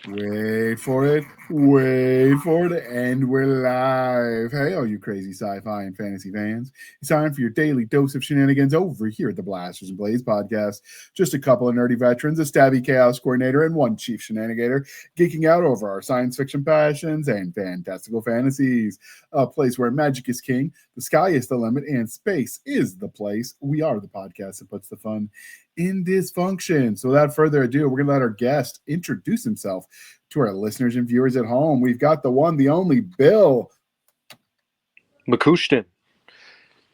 Wait for it. Wait for it. And we're live. Hey, all you crazy sci-fi and fantasy fans. It's time for your daily dose of shenanigans over here at the Blasters and Blaze podcast. Just a couple of nerdy veterans, a Stabby chaos coordinator, and one chief Shenanigator geeking out over our science fiction passions and fantastical fantasies. A place where magic is king, the sky is the limit, and space is the place. We are the podcast that puts the fun in dysfunction. So without further ado, we're going to let our guest introduce himself to our listeners and viewers at home. We've got the one, the only Bill McCushton.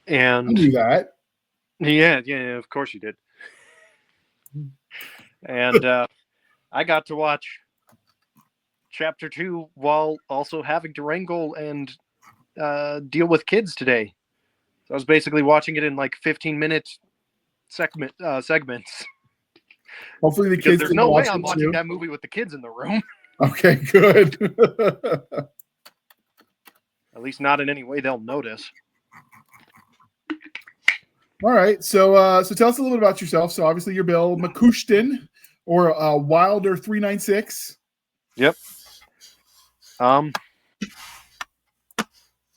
And I knew that. Yeah, of course you did. And I got to watch Chapter 2 while also having to wrangle and deal with kids today. So I was basically watching it in like 15-minute segments. Hopefully the because kids there's didn't no way watch I'm it watching too. that movie with the kids in the room. Okay, good. At least not in any way they'll notice. All right, so tell us a little bit about yourself. So obviously you're Bill McCushton, or Wilder 396. Yep. Well,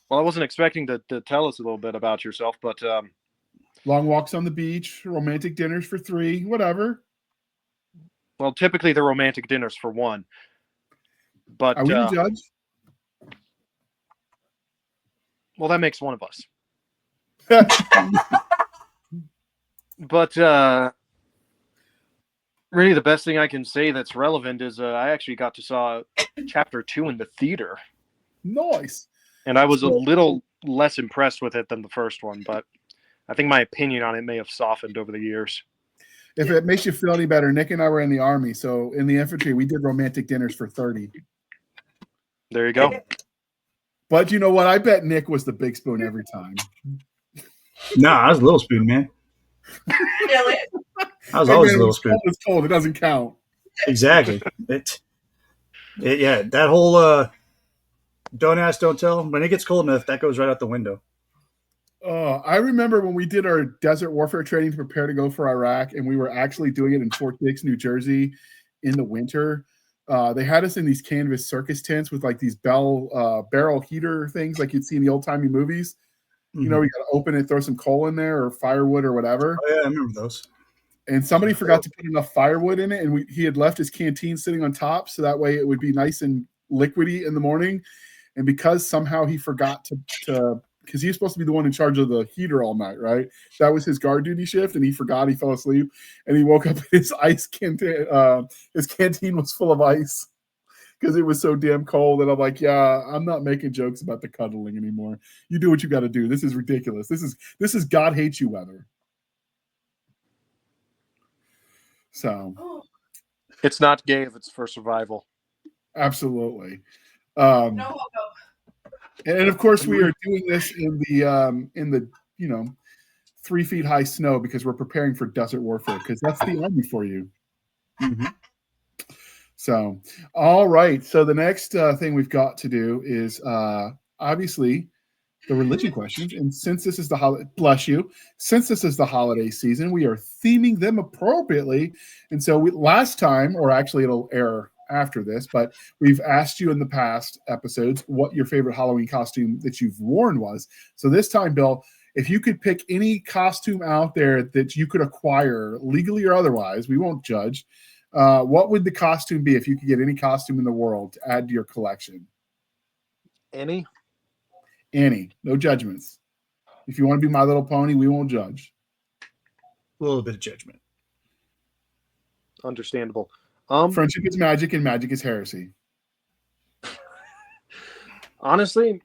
I wasn't expecting to tell us a little bit about yourself, but long walks on the beach, romantic dinners for 3, whatever. Well, typically they're romantic dinners for 1. But are we the judge? Well, that makes one of us. But really, the best thing I can say that's relevant is I actually got to saw Chapter 2 in the theater. Nice. And I was a little less impressed with it than the first one, but I think my opinion on it may have softened over the years. If it makes you feel any better, Nick and I were in the Army, so in the infantry, we did romantic dinners for 30. There you go. But you know what? I bet Nick was the big spoon every time. Nah, I was a little spoon, man. Really? I was always a little spoon. It's cold. It doesn't count. Exactly. Yeah, that whole don't ask, don't tell. When it gets cold enough, that goes right out the window. I remember when we did our desert warfare training to prepare to go for Iraq, and we were actually doing it in Fort Dix, New Jersey in the winter. They had us in these canvas circus tents with like these barrel heater things like you'd see in the old-timey movies. You know, you got to open it, throw some coal in there or firewood or whatever. Oh, yeah, I remember those. And somebody forgot to put enough firewood in it, and he had left his canteen sitting on top, so that way it would be nice and liquidy in the morning. And because somehow he forgot to because he was supposed to be the one in charge of the heater all night, right? That was his guard duty shift, and he forgot. He fell asleep, and he woke up. His canteen was full of ice because it was so damn cold. And I'm like, yeah, I'm not making jokes about the cuddling anymore. You do what you got to do. This is ridiculous. This is God hates you weather. So it's not gay if it's for survival. Absolutely. No. And of course, we are doing this in the 3 feet high snow because we're preparing for desert warfare because that's the Army for you. Mm-hmm. So, all right. So the next thing we've got to do is obviously the religion questions. And since this is the holiday season, we are theming them appropriately. And so last time, or actually it'll air after this, but we've asked you in the past episodes what your favorite Halloween costume that you've worn was. So this time, Bill, if you could pick any costume out there that you could acquire legally or otherwise, we won't judge. What would the costume be if you could get any costume in the world to add to your collection? Any, no judgments. If you want to be My Little Pony, we won't judge. A little bit of judgment. Understandable. Friendship is magic and magic is heresy. Honestly,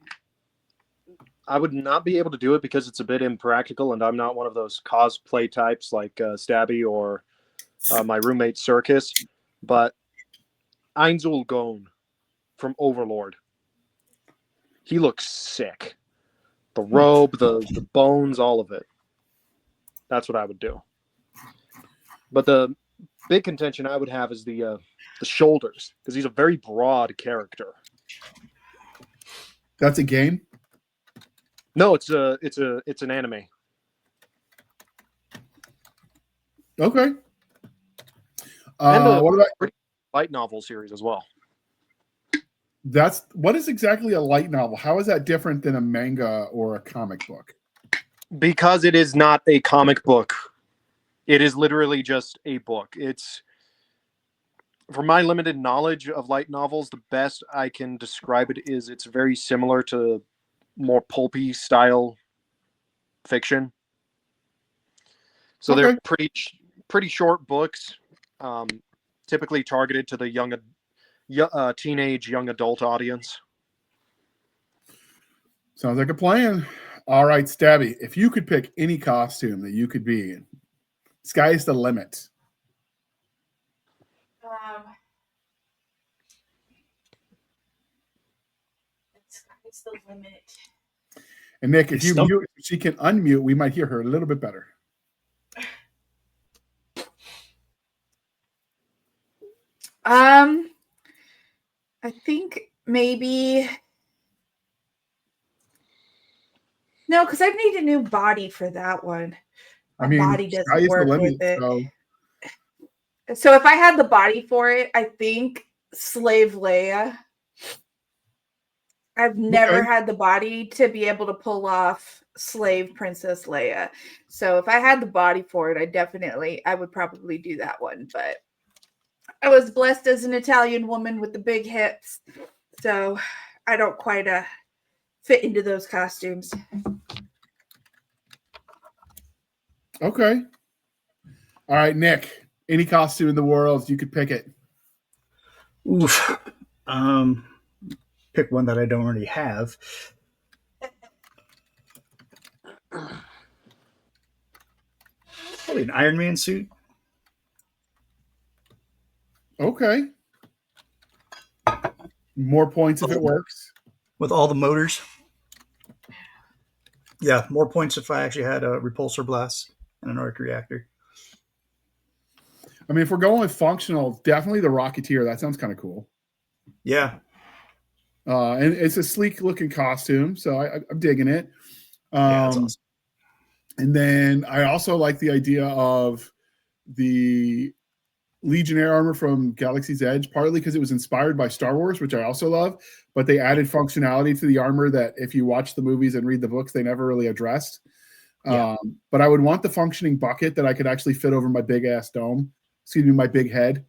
I would not be able to do it because it's a bit impractical, and I'm not one of those cosplay types like Stabby or my roommate Circus. But Einzel Gone from Overlord. He looks sick. The robe, the bones, all of it. That's what I would do. But the big contention I would have is the shoulders, because he's a very broad character. That's a game? No, it's an anime. Okay. And what about light novel series as well? What is exactly a light novel? How is that different than a manga or a comic book? Because it is not a comic book. It is literally just a book. It's, from my limited knowledge of light novels, the best I can describe it is it's very similar to more pulpy style fiction. So Okay. they're pretty short books, typically targeted to the teenage young adult audience. Sounds like a plan. All right, Stabby, if you could pick any costume that you could be in, sky's the limit. It's the limit. And Nick, if she can unmute, we might hear her a little bit better. I think maybe no, because I need a new body for that one. My body doesn't work with it. So if I had the body for it, I think Slave Leia. I've never had the body to be able to pull off Slave Princess Leia. So if I had the body for it, I would probably do that one. But I was blessed as an Italian woman with the big hips. So I don't quite fit into those costumes. Okay. All right, Nick, any costume in the world, you could pick it. Oof. Pick one that I don't already have. Probably an Iron Man suit. Okay. More points if it works. With all the motors. Yeah, more points if I actually had a repulsor blast and an arc reactor. I mean, if we're going with functional, definitely the Rocketeer. That sounds kind of cool. Yeah. And it's a sleek looking costume, so I'm digging it. Yeah, that's awesome. And then I also like the idea of the Legionnaire armor from Galaxy's Edge, partly because it was inspired by Star Wars, which I also love, but they added functionality to the armor that if you watch the movies and read the books, they never really addressed. Yeah. But I would want the functioning bucket that I could actually fit over my big ass dome, my big head,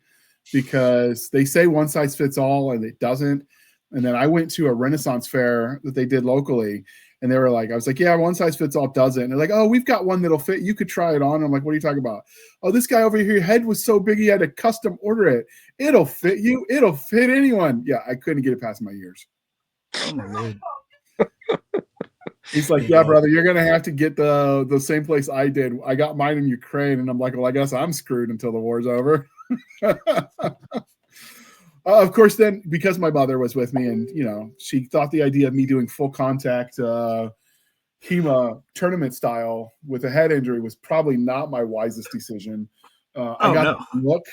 because they say one size fits all and it doesn't. And then I went to a Renaissance fair that they did locally, and they were like, I was like, yeah, one size fits all doesn't. And they're like, oh, we've got one that'll fit. You could try it on. And I'm like, what are you talking about? Oh, this guy over here, your head was so big he had to custom order it. It'll fit you. It'll fit anyone. Yeah, I couldn't get it past my ears. Oh my Lord. He's like, yeah, brother, you're gonna have to get the same place I did. I got mine in Ukraine, and I'm like, well, I guess I'm screwed until the war's over. Of course, then because my mother was with me, and she thought the idea of me doing full contact HEMA tournament style with a head injury was probably not my wisest decision. I got the look,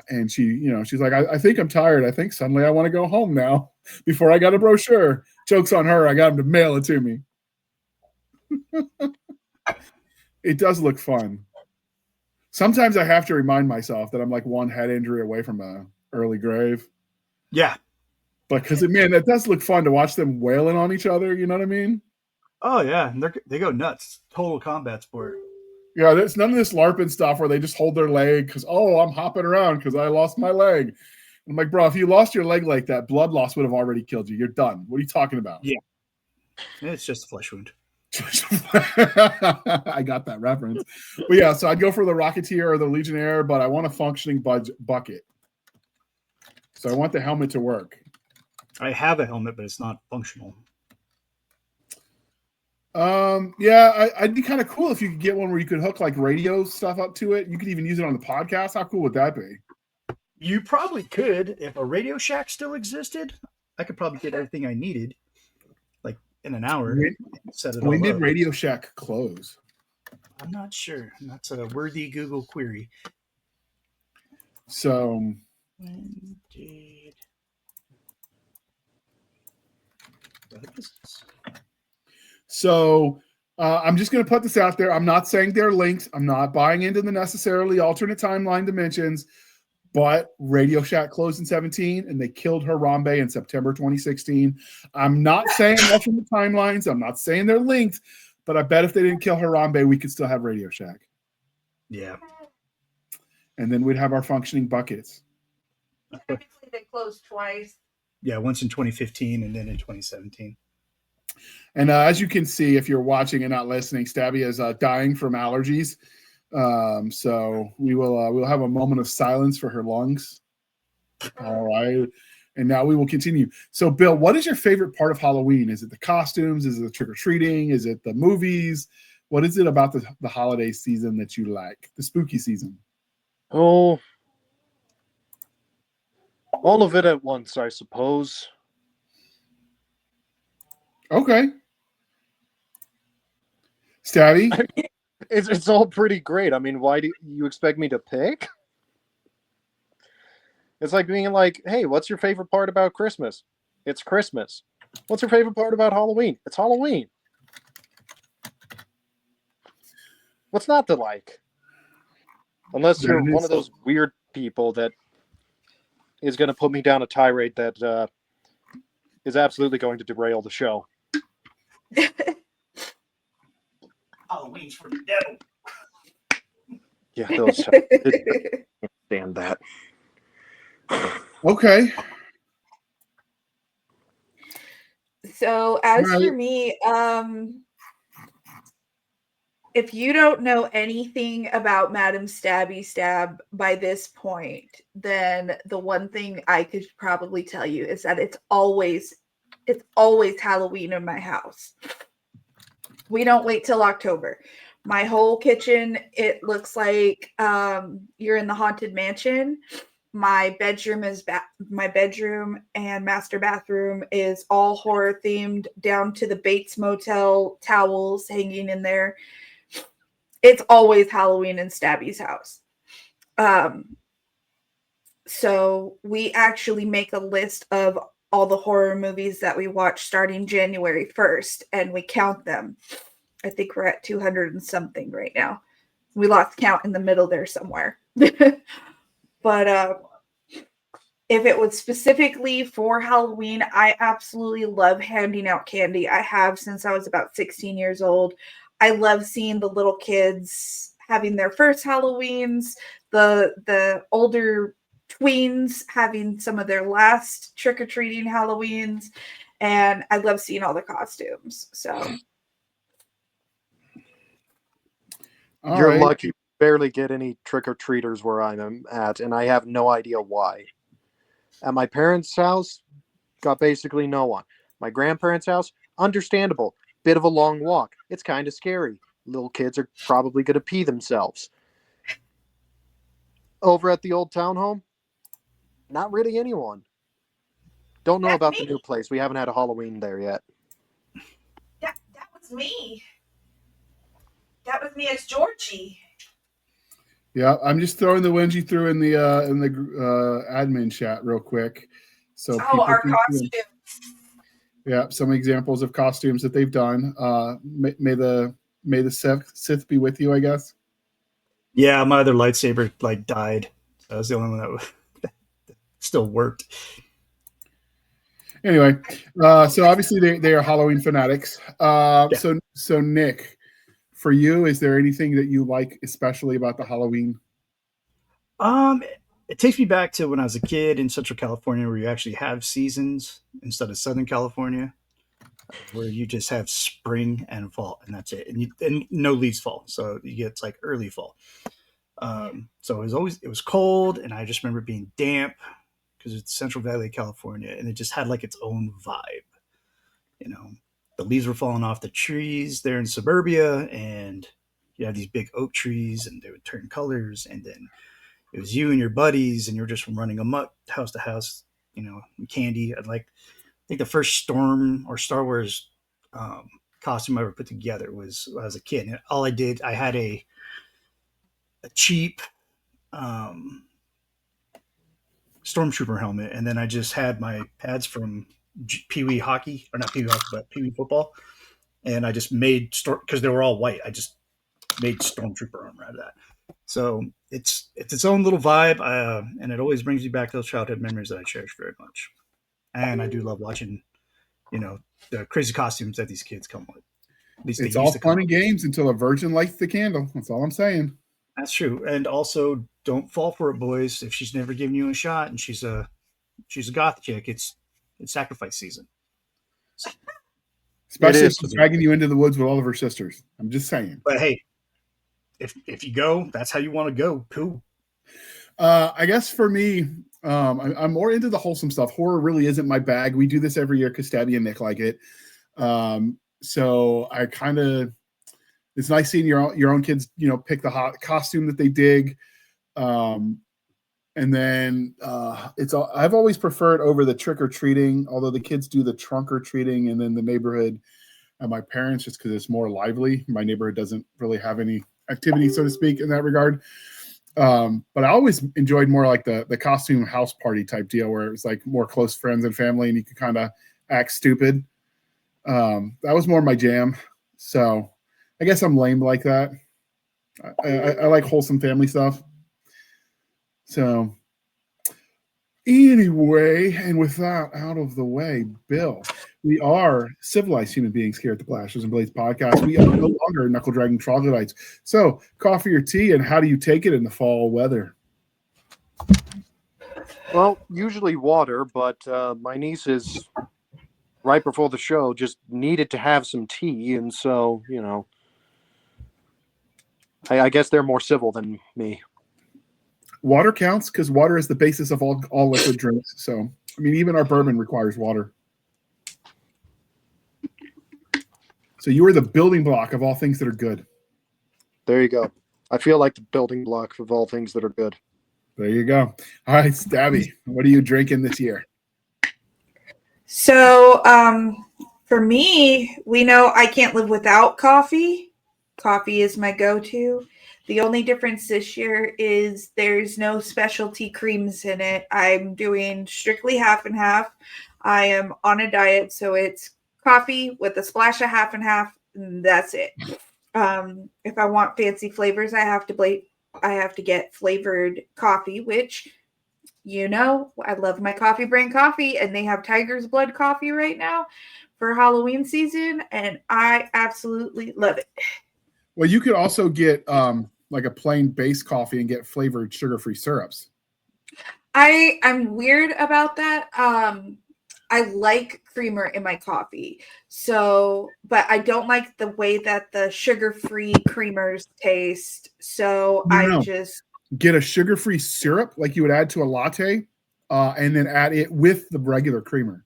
and she's like, I think I'm tired. I think suddenly I want to go home now. Before I got a brochure. Joke's on her. I got him to mail it to me. It does look fun. Sometimes I have to remind myself that I'm like one head injury away from a early grave. Yeah. But because, man, that does look fun to watch them wailing on each other. You know what I mean? Oh, yeah. And they go nuts. Total combat sport. Yeah, there's none of this LARPing stuff where they just hold their leg because, I'm hopping around because I lost my leg. I'm like, bro, if you lost your leg like that, blood loss would have already killed you. You're done. What are you talking about? Yeah. It's just a flesh wound. I got that reference. But yeah, so I'd go for the Rocketeer or the Legionnaire, but I want a functioning bucket. So I want the helmet to work. I have a helmet, but it's not functional. Yeah, I'd be kind of cool if you could get one where you could hook like radio stuff up to it. You could even use it on the podcast. How cool would that be? You probably could. If a Radio Shack still existed, I could probably get everything I needed like in an hour. When did Radio Shack close? I'm not sure. That's a worthy Google query. So when did I'm just going to put this out there. I'm not saying they're linked. I'm not buying into the necessarily alternate timeline dimensions. But Radio Shack closed in 17 and they killed Harambe in September 2016. I'm not saying that's from the timelines. I'm not saying they're linked, but I bet if they didn't kill Harambe, we could still have Radio Shack. Yeah. And then we'd have our functioning buckets. Technically, they closed twice. Yeah, once in 2015 and then in 2017. And as you can see, if you're watching and not listening, Stabby is dying from allergies. So we'll have a moment of silence for her lungs. All right. And now we will continue. So, Bill, what is your favorite part of Halloween? Is it the costumes? Is it the trick-or-treating? Is it the movies? What is it about the holiday season that you like? The spooky season? Oh, all of it at once, I suppose. Okay. Stabby? It's all pretty great. I mean, why do you expect me to pick? It's like being like, hey, what's your favorite part about Christmas? It's Christmas. What's your favorite part about Halloween? It's Halloween. What's not to like? Unless you're one of those weird people that is going to put me down a tirade that is absolutely going to derail the show. Halloween's for the devil. Yeah, those can't stand that. Okay. So as Right. for me, if you don't know anything about Madam Stabby Stab by this point, then the one thing I could probably tell you is that it's always Halloween in my house. We don't wait till October. My whole kitchen, it looks like you're in the Haunted Mansion. My bedroom and master bathroom is all horror themed, down to the Bates Motel towels hanging in there. It's always Halloween in Stabby's house. So we actually make a list of all the horror movies that we watch starting January 1st, and we count them. I think we're at 200 and something right now. We lost count in the middle there somewhere. But if it was specifically for Halloween, I absolutely love handing out candy. I have since I was about 16 years old. I love seeing the little kids having their first Halloweens, the older tweens having some of their last trick-or-treating Halloweens, and I love seeing all the costumes. So You're lucky. You barely get any trick-or-treaters where I'm at, and I have no idea why. At my parents' house, got basically no one. My grandparents' house, understandable. Bit of a long walk. It's kind of scary. Little kids are probably going to pee themselves. Over at the old townhome, not really anyone. Don't know about the new place. We haven't had a Halloween there yet. That was me. That was me as Georgie. Yeah, I'm just throwing the ones you threw in the admin chat real quick. So Our costume. Yeah, some examples of costumes that they've done. May the Sith be with you, I guess. Yeah, my other lightsaber died. That was the only one that still worked. Anyway, so obviously they are Halloween fanatics. So Nick, for you, is there anything that you like especially about the Halloween? It takes me back to when I was a kid in Central California, where you actually have seasons instead of Southern California, where you just have spring and fall, and that's it, and no leaves fall, so you get early fall. So it was cold, and I just remember being damp because it's Central Valley of California, and it just had its own vibe. The leaves were falling off the trees there in suburbia, and you had these big oak trees, and they would turn colors, and then it was you and your buddies, and you're just running amok house to house, candy. I think the first Storm or Star Wars costume I ever put together was when I was a kid. And all I did, I had a cheap Stormtrooper helmet, and then I just had my pads from Pee Wee hockey, or not Pee Wee hockey, but Pee Wee football, and I just made because they were all white. I just made Stormtrooper armor out of that. So it's its own little vibe, and it always brings me back to those childhood memories that I cherish very much. And I do love watching, the crazy costumes that these kids come with. At least they It's used all to come fun with. and games until a virgin lights the candle. That's all I'm saying. That's true. And also, don't fall for it, boys. If she's never given you a shot and she's a goth chick, it's sacrifice season. Especially if is. she's dragging you into the woods with all of her sisters. I'm just saying. But hey, if you go, that's how you want to go. Cool. I guess for me, I'm more into the wholesome stuff. Horror really isn't my bag. We do this every year because Stabby and Nick like it. So I kind of, it's nice seeing your own kids, pick the hot costume that they dig. And then I've always preferred over the trick or treating, although the kids do the trunk or treating, and then the neighborhood and my parents, just because it's more lively. My neighborhood doesn't really have any activity, so to speak, in that regard. But I always enjoyed more like the costume house party type deal, where it was like more close friends and family, and you could kind of act stupid. That was more my jam. So I guess I'm lame like that. I like wholesome family stuff. So anyway, and with that out of the way, Bill, we are civilized human beings here at the Blasters and Blades podcast. We are no longer knuckle dragging troglodytes. So coffee or tea, and how do you take it in the fall weather? Well, usually water, but my nieces, right before the show, just needed to have some tea, and so, I guess they're more civil than me. Water counts because water is the basis of all liquid drinks. So, I mean, even our bourbon requires water. So you are the building block of all things that are good. There you go. I feel like the building block of all things that are good. There you go. All right, Stabby, what are you drinking this year? So, for me, we know I can't live without coffee. Coffee is my go-to. The only difference this year is there's no specialty creams in it. I'm doing strictly half and half. I am on a diet, so it's coffee with a splash of half and half, and that's it. If I want fancy flavors, I have to get flavored coffee, which I love my coffee brand coffee, and they have Tiger's Blood coffee right now for Halloween season, and I absolutely love it. Well, you could also get like a plain base coffee and get flavored sugar-free syrups. I'm weird about that. I like creamer in my coffee. So, but I don't like the way that the sugar-free creamers taste. So No. just get a sugar-free syrup like you would add to a latte, and then add it with the regular creamer.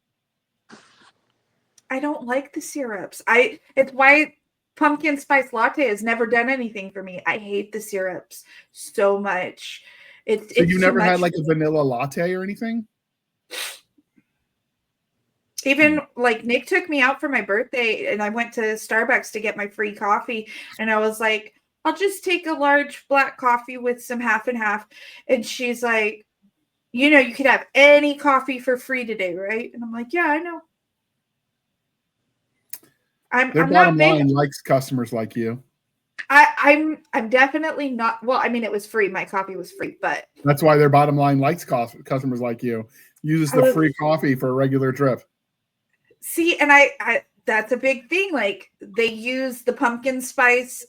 I don't like the syrups. It's why pumpkin spice latte has never done anything for me. I hate the syrups so much. It's you never had like a vanilla latte or anything? Even like Nick took me out for my birthday and I went to Starbucks to get my free coffee. And I was like, I'll just take a large black coffee with some half and half. And she's like, you could have any coffee for free today, right? And I'm like, yeah, I know. Their bottom line likes customers like you. I'm definitely not. Well, I mean, it was free. My coffee was free, but that's why their bottom line likes customers like you. Uses the free coffee for a regular trip. See, and I that's a big thing. Like they use the pumpkin spice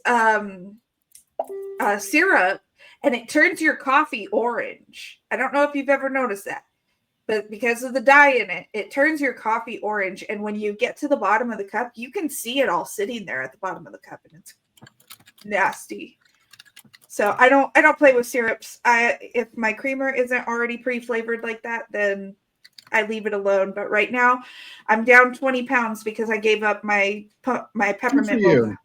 syrup, and it turns your coffee orange. I don't know if you've ever noticed that. But because of the dye in it, it turns your coffee orange. And when you get to the bottom of the cup, you can see it all sitting there at the bottom of the cup, and it's nasty. So I don't play with syrups. If my creamer isn't already pre-flavored like that, then I leave it alone. But right now, I'm down 20 pounds because I gave up my peppermint mocha.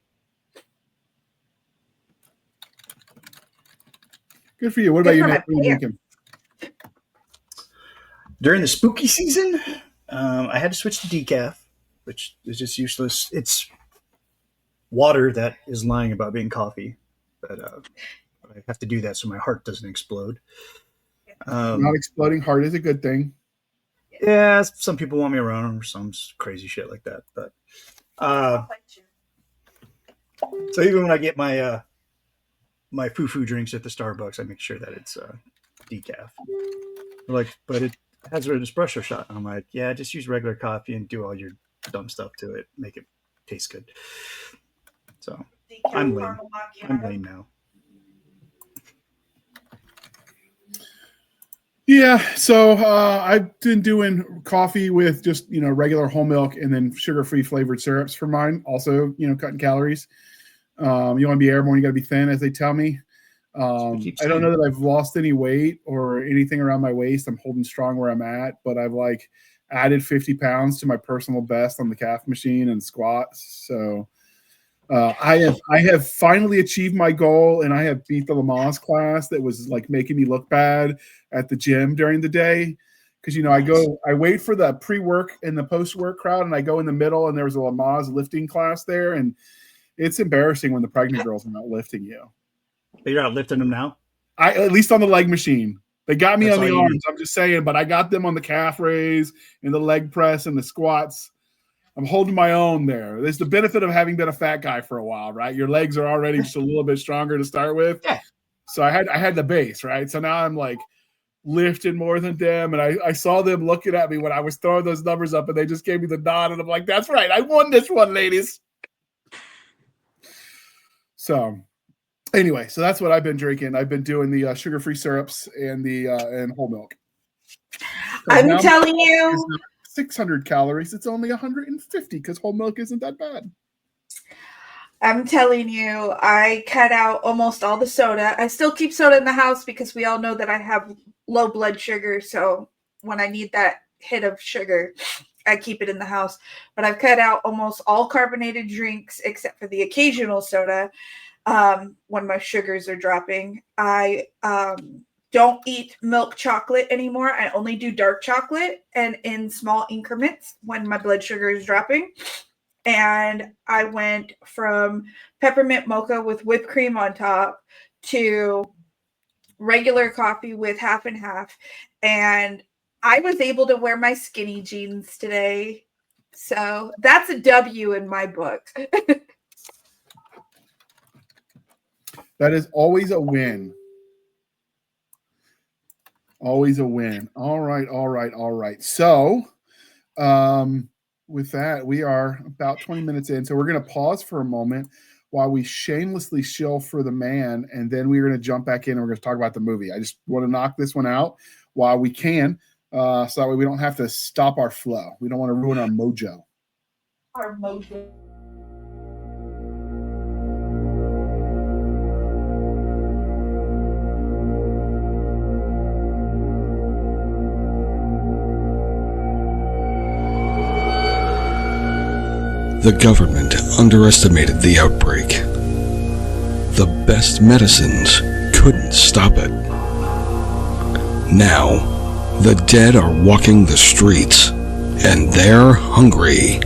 Good for you. What about you, Nick? What are you drinking? During the spooky season, I had to switch to decaf, which is just useless. It's water that is lying about being coffee, but I have to do that so my heart doesn't explode. Not exploding heart is a good thing. Yeah, some people want me around or some crazy shit like that. But so even when I get my my foo drinks at the Starbucks, I make sure that it's decaf. They're like, but it has an espresso shot. I'm like, yeah, just use regular coffee and do all your dumb stuff to it, make it taste good. So Decaf I'm lame. caramel macchiato. I'm lame now. Yeah, so I've been doing coffee with just regular whole milk and then sugar-free flavored syrups for mine. Also, cutting calories. You want to be airborne, you got to be thin, as they tell me. I don't know that I've lost any weight or anything around my waist. I'm holding strong where I'm at, but I've added 50 pounds to my personal best on the calf machine and squats. So I have finally achieved my goal, and I have beat the Lamaze class that was making me look bad at the gym during the day. Because I wait for the pre-work and the post-work crowd, and I go in the middle, and there was a Lamaze lifting class there, and it's embarrassing when the pregnant girls are not lifting you. But you're not lifting them now? At least on the leg machine. They got me That's on the all you arms. need. I'm just saying, but I got them on the calf raise and the leg press and the squats. I'm holding my own there. There's the benefit of having been a fat guy for a while, right? Your legs are already just a little bit stronger to start with. Yeah. So I had the base, right? So now I'm lifting more than them. And I saw them looking at me when I was throwing those numbers up, and they just gave me the nod. And I'm like, that's right. I won this one, ladies. So anyway, so that's what I've been drinking. I've been doing the sugar-free syrups and the and whole milk. I'm telling you, 600 calories. It's only 150 because whole milk isn't that bad. I'm telling you, I cut out almost all the soda. I still keep soda in the house because we all know that I have low blood sugar. So when I need that hit of sugar, I keep it in the house. But I've cut out almost all carbonated drinks except for the occasional soda. When my sugars are dropping, I don't eat milk chocolate anymore. I only do dark chocolate and in small increments when my blood sugar is dropping. And I went from peppermint mocha with whipped cream on top to regular coffee with half and half. And I was able to wear my skinny jeans today. So that's a W in my book. That is always a win. Always a win. All right. So, with that, we are about 20 minutes in. So we're going to pause for a moment while we shamelessly shill for the man, and then we're going to jump back in and we're going to talk about the movie. I just want to knock this one out while we can, so that way we don't have to stop our flow. We don't want to ruin our mojo. Our mojo. The government underestimated the outbreak. The best medicines couldn't stop it. Now, the dead are walking the streets, and they're hungry.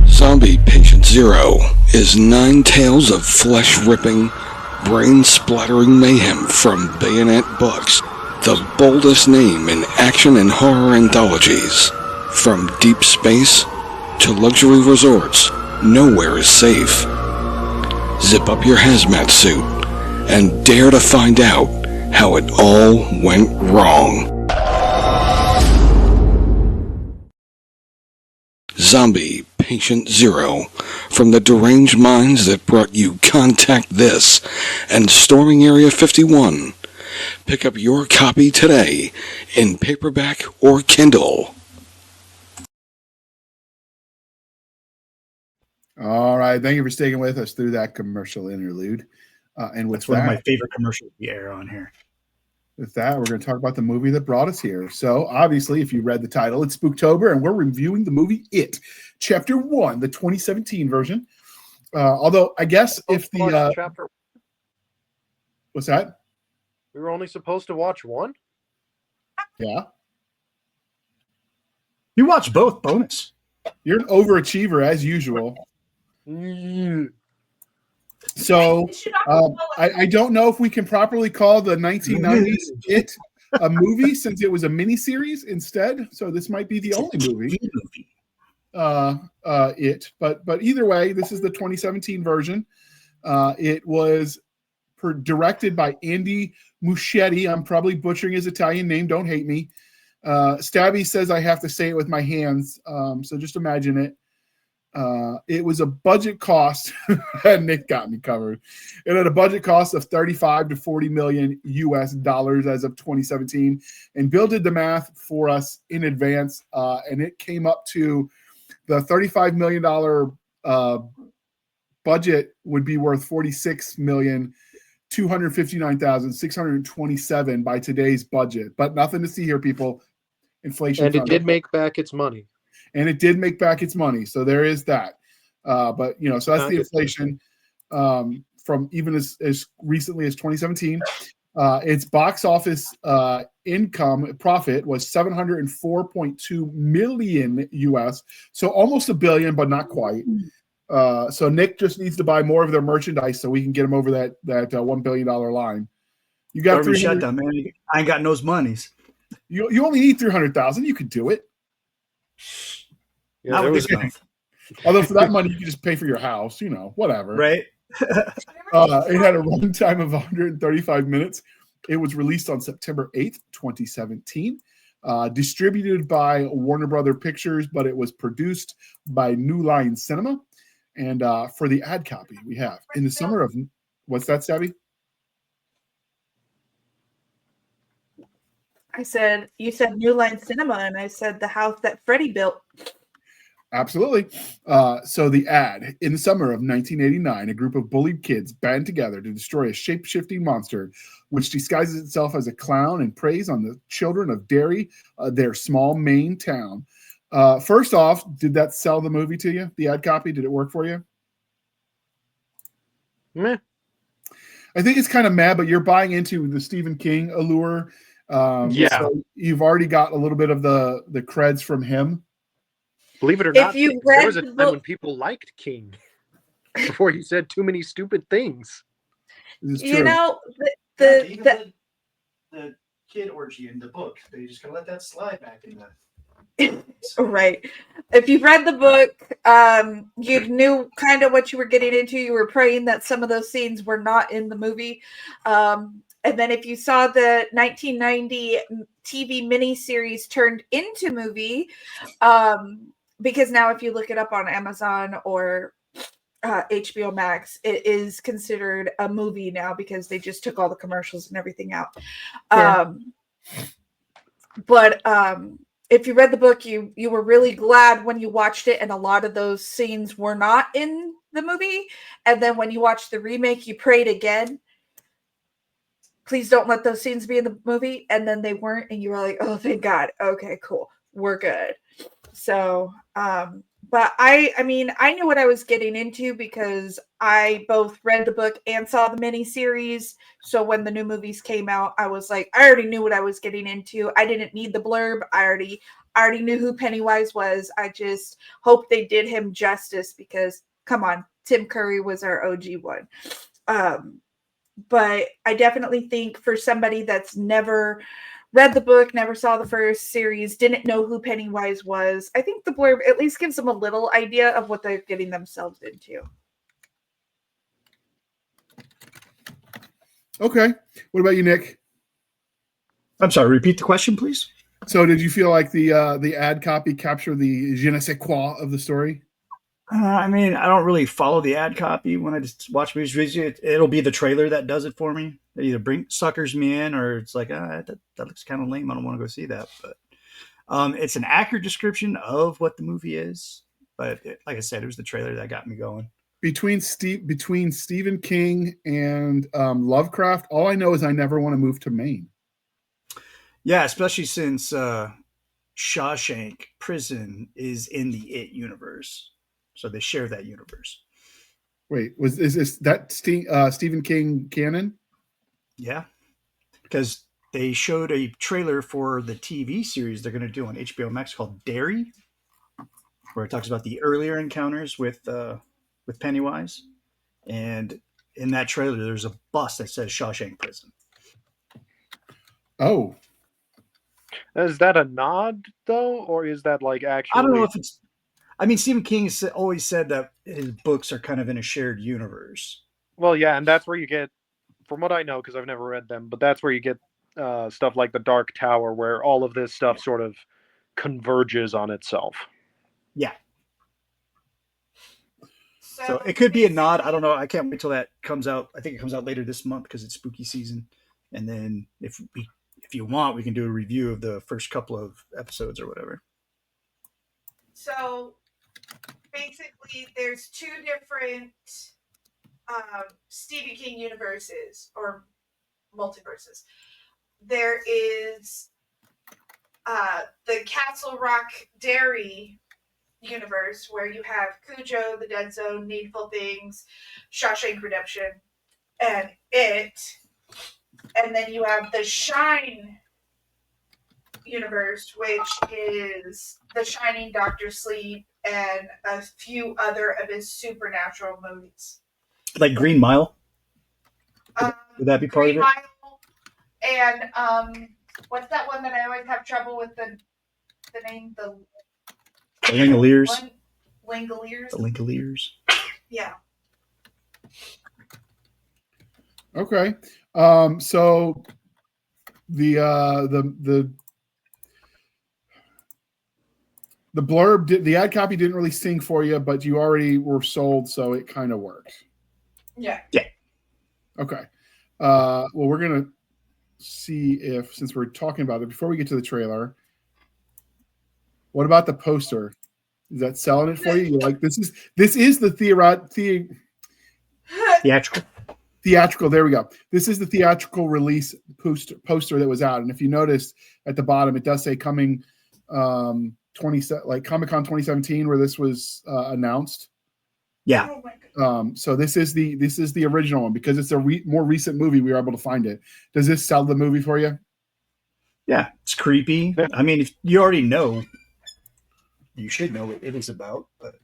Zombie Patient Zero is 9 tales of flesh-ripping, brain-splattering mayhem from Bayonet Books, the boldest name in action and horror anthologies. From deep space to luxury resorts, nowhere is safe. Zip up your hazmat suit and dare to find out how it all went wrong. Zombie Patient Zero, from the deranged minds that brought you Contact This and Storming Area 51. Pick up your copy today in paperback or Kindle. All right. Thank you for sticking with us through that commercial interlude. And with That's one of my favorite commercials we air on here. With that, we're going to talk about the movie that brought us here. So, obviously, if you read the title, it's Spooktober, and we're reviewing the movie It, Chapter 1, the 2017 version. Although, I guess if the... chapter. What's that? We were only supposed to watch one? Yeah. You watch both, bonus. You're an overachiever, as usual. So, I don't know if we can properly call the 1990s It a movie since it was a miniseries instead. So this might be the only movie. It, but either way, this is the 2017 version. It was directed by Andy Muschietti. I'm probably butchering his Italian name. Don't hate me. Stabby says I have to say it with my hands. So just imagine it. It was a budget cost, and Nick got me covered. It had a budget cost of 35 to 40 million US dollars as of 2017. And Bill did the math for us in advance, and it came up to the $35 million budget would be worth 46,259,627 by today's budget. But nothing to see here, people. Inflation. And it did make back its money. And it did make back its money. So there is that. But, you know, so that's the inflation from even as recently as 2017. Its box office income profit was 704.2 million US. So almost $1 billion, but not quite. So Nick just needs to buy more of their merchandise so we can get him over that $1 billion line. You got Garber shut down, man. I ain't got those monies. You only need 300,000. You could do it. Yeah, there was enough. Although for that money, you could just pay for your house, you know, whatever. Right. It had a runtime of 135 minutes. It was released on September 8th, 2017. Distributed by Warner Brother Pictures, but it was produced by New Line Cinema. And for the ad copy, we have in the summer of what's that, Stabby? You said New Line Cinema, and I said the house that Freddie built. Absolutely. So the ad, in the summer of 1989, a group of bullied kids band together to destroy a shape-shifting monster, which disguises itself as a clown and preys on the children of Derry, their small Maine town. First off, did that sell the movie to you? The ad copy, did it work for you? Meh. I think it's kind of mad, but you're buying into the Stephen King allure. So you've already got a little bit of the creds from him. Believe it or not, there was a time when people liked King before he said too many stupid things. You know, the kid orgy in the book, they just gonna let that slide back in the right. If you've read the book, you knew kind of what you were getting into. You were praying that some of those scenes were not in the movie. And then if you saw the 1990 TV miniseries turned into movie, because now if you look it up on Amazon or HBO Max, it is considered a movie now because they just took all the commercials and everything out. But if you read the book, you were really glad when you watched it, and a lot of those scenes were not in the movie. And then when you watched the remake, you prayed again, please don't let those scenes be in the movie. And then they weren't, and you were like, oh, thank God. Okay, cool. We're good. So, but I mean, I knew what I was getting into because I both read the book and saw the miniseries. So when the new movies came out, I was like, I already knew what I was getting into. I didn't need the blurb. I already knew who Pennywise was. I just hope they did him justice because, come on, Tim Curry was our OG one. But I definitely think for somebody that's never read the book, never saw the first series, didn't know who Pennywise was, I think the blurb at least gives them a little idea of what they're getting themselves into. Okay. What about you, Nick? I'm sorry, repeat the question, please. So did you feel like the ad copy captured the je ne sais quoi of the story? I mean, I don't really follow the ad copy when I just watch movies. It'll be the trailer that does it for me. It either suckers me in, or it's like, that looks kind of lame. I don't want to go see that. But it's an accurate description of what the movie is. But like I said, it was the trailer that got me going. Between Stephen King and Lovecraft, all I know is I never want to move to Maine. Yeah, especially since Shawshank Prison is in the It universe. So they share that universe. Wait, is that Stephen King canon? Yeah, because they showed a trailer for the TV series they're going to do on HBO Max called Derry, where it talks about the earlier encounters with Pennywise, and in that trailer there's a bus that says Shawshank Prison. Oh, is that a nod though, or is that like actually? I don't know if it's. I mean, Stephen King always said that his books are kind of in a shared universe. Well, yeah, and that's where you get from what I know, because I've never read them, but that's where you get stuff like the Dark Tower, where all of this stuff sort of converges on itself. Yeah. So it could be a nod. I don't know. I can't wait till that comes out. I think it comes out later this month because it's spooky season. And then if you want, we can do a review of the first couple of episodes or whatever. So basically, there's two different Stephen King universes or multiverses. There is the Castle Rock Dairy universe where you have Cujo, The Dead Zone, Needful Things, Shawshank Redemption, and It. And then you have the Shine universe, which is The Shining, Doctor Sleep, and a few other of his supernatural movies. Like Green Mile? Would that be part Green of it? Mile, and what's that one that I always have trouble with the name? The Langoliers. Langoliers. The Langoliers. Yeah. Okay. So the blurb, the ad copy didn't really sing for you, but you already were sold, so it kind of works. Yeah. Okay. Well, we're gonna see if, since we're talking about it, before we get to the trailer, what about the poster? Is that selling it for you? You're like, this is the theatrical. There we go. This is the theatrical release poster that was out, and if you noticed at the bottom, it does say coming like Comic-Con 2017, where this was announced. Yeah. So this is the original one because it's a more recent movie. We were able to find it. Does this sell the movie for you? Yeah, it's creepy. I mean, if you already know, you should know what it is about. But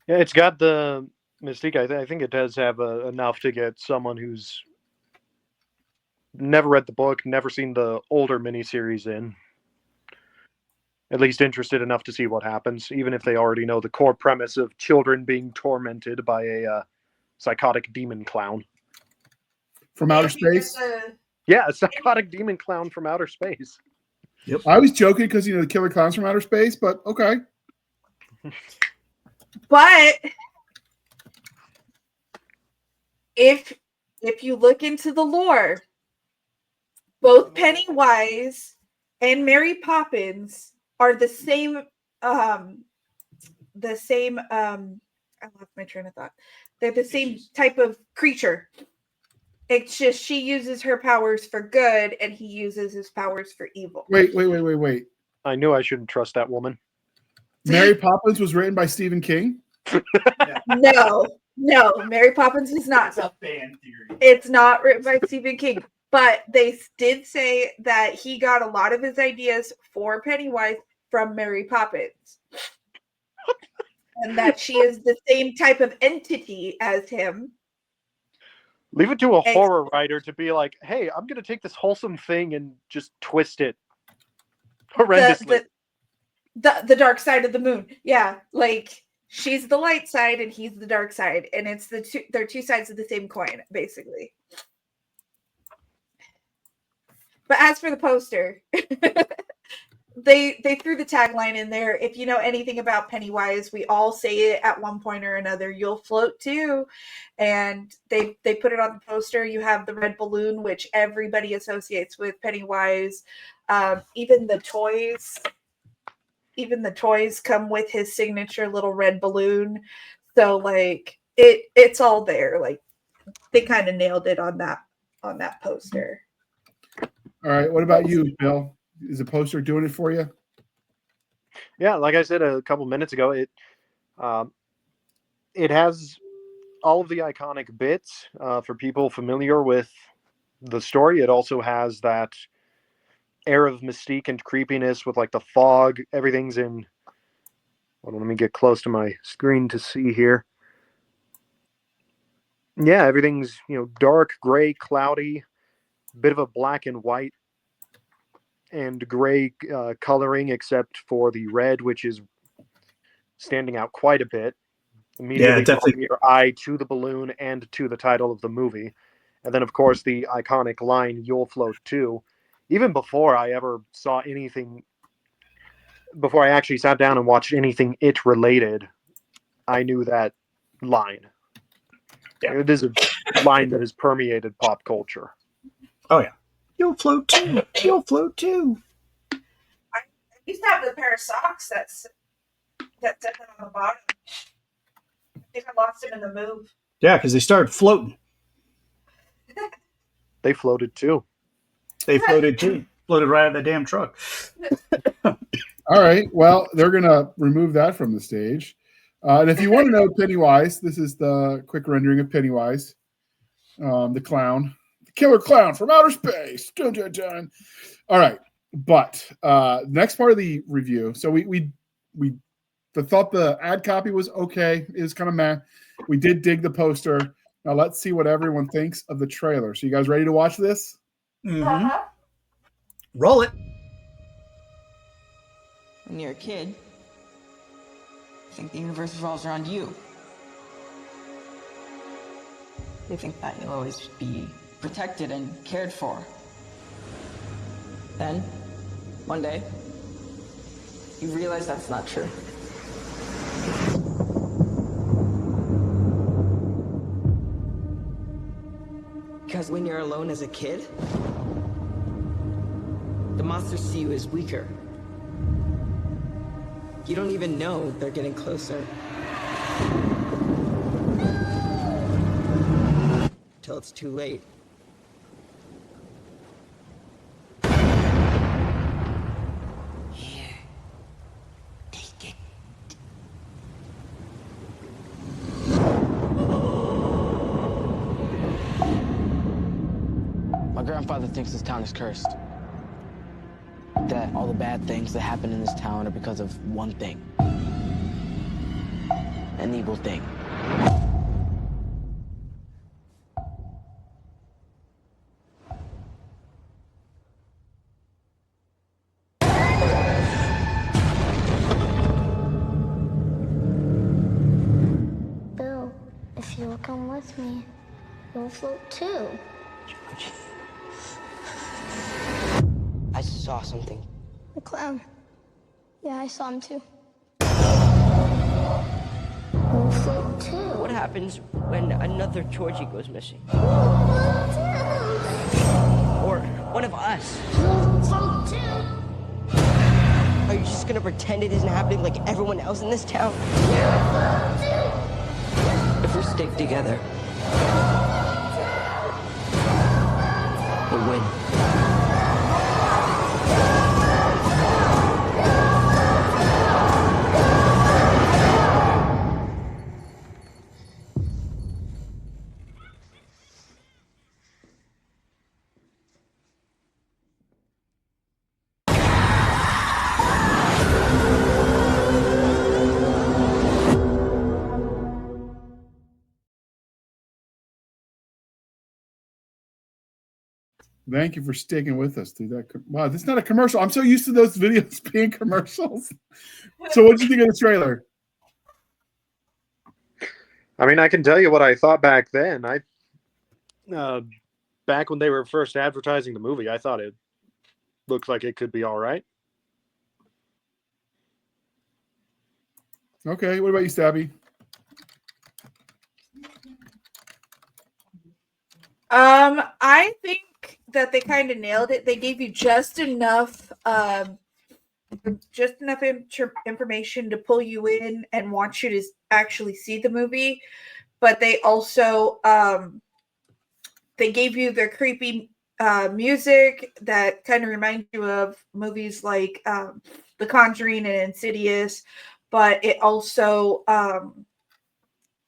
yeah, it's got the mystique. I think it does have enough to get someone who's never read the book, never seen the older miniseries in, at least interested enough to see what happens, even if they already know the core premise of children being tormented by a psychotic demon clown. From outer space? Yeah, a psychotic demon clown from outer space. Yep. I was joking because, the killer clowns from outer space, but okay. But if you look into the lore, both Pennywise and Mary Poppins are the same I lost my train of thought. They're the same type of creature. It's just she uses her powers for good and he uses his powers for evil. Wait. I knew I shouldn't trust that woman. Mary Poppins was written by Stephen King? No, Mary Poppins is not. It's a fan theory. It's not written by Stephen King. But they did say that he got a lot of his ideas for Pennywise from Mary Poppins. And that she is the same type of entity as him. Leave it to a horror writer to be like, hey, I'm going to take this wholesome thing and just twist it horrendously. The dark side of the moon. Yeah, like she's the light side and he's the dark side. And it's they're two sides of the same coin, basically. But as for the poster, they threw the tagline in there. If you know anything about Pennywise, we all say it at one point or another. You'll float too. And they put it on the poster. You have the red balloon, which everybody associates with Pennywise. Even the toys come with his signature little red balloon. So like it's all there. Like they kind of nailed it on that poster. All right. What about you, Bill? Is the poster doing it for you? Yeah, like I said a couple minutes ago, it has all of the iconic bits for people familiar with the story. It also has that air of mystique and creepiness with like the fog. Everything's in. Hold on, let me get close to my screen to see here. Yeah, everything's dark, gray, cloudy, bit of a black and white and gray coloring, except for the red, which is standing out quite a bit. Immediately drawing your eye to the balloon and to the title of the movie. And then, of course, the iconic line, "You'll float too." Even before I ever saw anything, before I actually sat down and watched anything It related, I knew that line. Yeah. It is a line that has permeated pop culture. Oh yeah, you'll float too. You'll float too. I used to have the pair of socks that said that on the bottom. I think I lost them in the move. Yeah, because they started floating. They floated too. They floated too. Floated right out of the damn truck. All right. Well, they're going to remove that from the stage. And if you want to know Pennywise, this is the quick rendering of Pennywise, the clown, the killer clown from outer space. Dun, dun, dun. All right. But next part of the review. So we thought the ad copy was okay. It was kind of meh. We did dig the poster. Now let's see what everyone thinks of the trailer. So you guys ready to watch this? Mm-hmm. Roll it. When you're a kid, you think the universe revolves around you. You think that you'll always be protected and cared for. Then, one day, you realize that's not true. Because when you're alone as a kid, the monsters see you as weaker. You don't even know they're getting closer. Till it's too late. Here. Take it. My grandfather thinks this town is cursed. That all the bad things that happen in this town are because of one thing. An evil thing. Bill, if you'll come with me, you'll float too. I saw something. The clown. Yeah, I saw him too. You'll float too. What happens when another Georgie goes missing? Or one of us? You'll float too. Are you just gonna pretend it isn't happening like everyone else in this town? If we stick together, we'll win. Thank you for sticking with us through that. Wow, this is not a commercial. I'm so used to those videos being commercials. So what did you think of the trailer? I mean, I can tell you what I thought back then. Back when they were first advertising the movie, I thought it looked like it could be all right. Okay, what about you, Stabby? I think that they kind of nailed it. They gave you just enough information to pull you in and want you to actually see the movie, but they also they gave you their creepy music that kind of reminds you of movies like The Conjuring and Insidious, but it also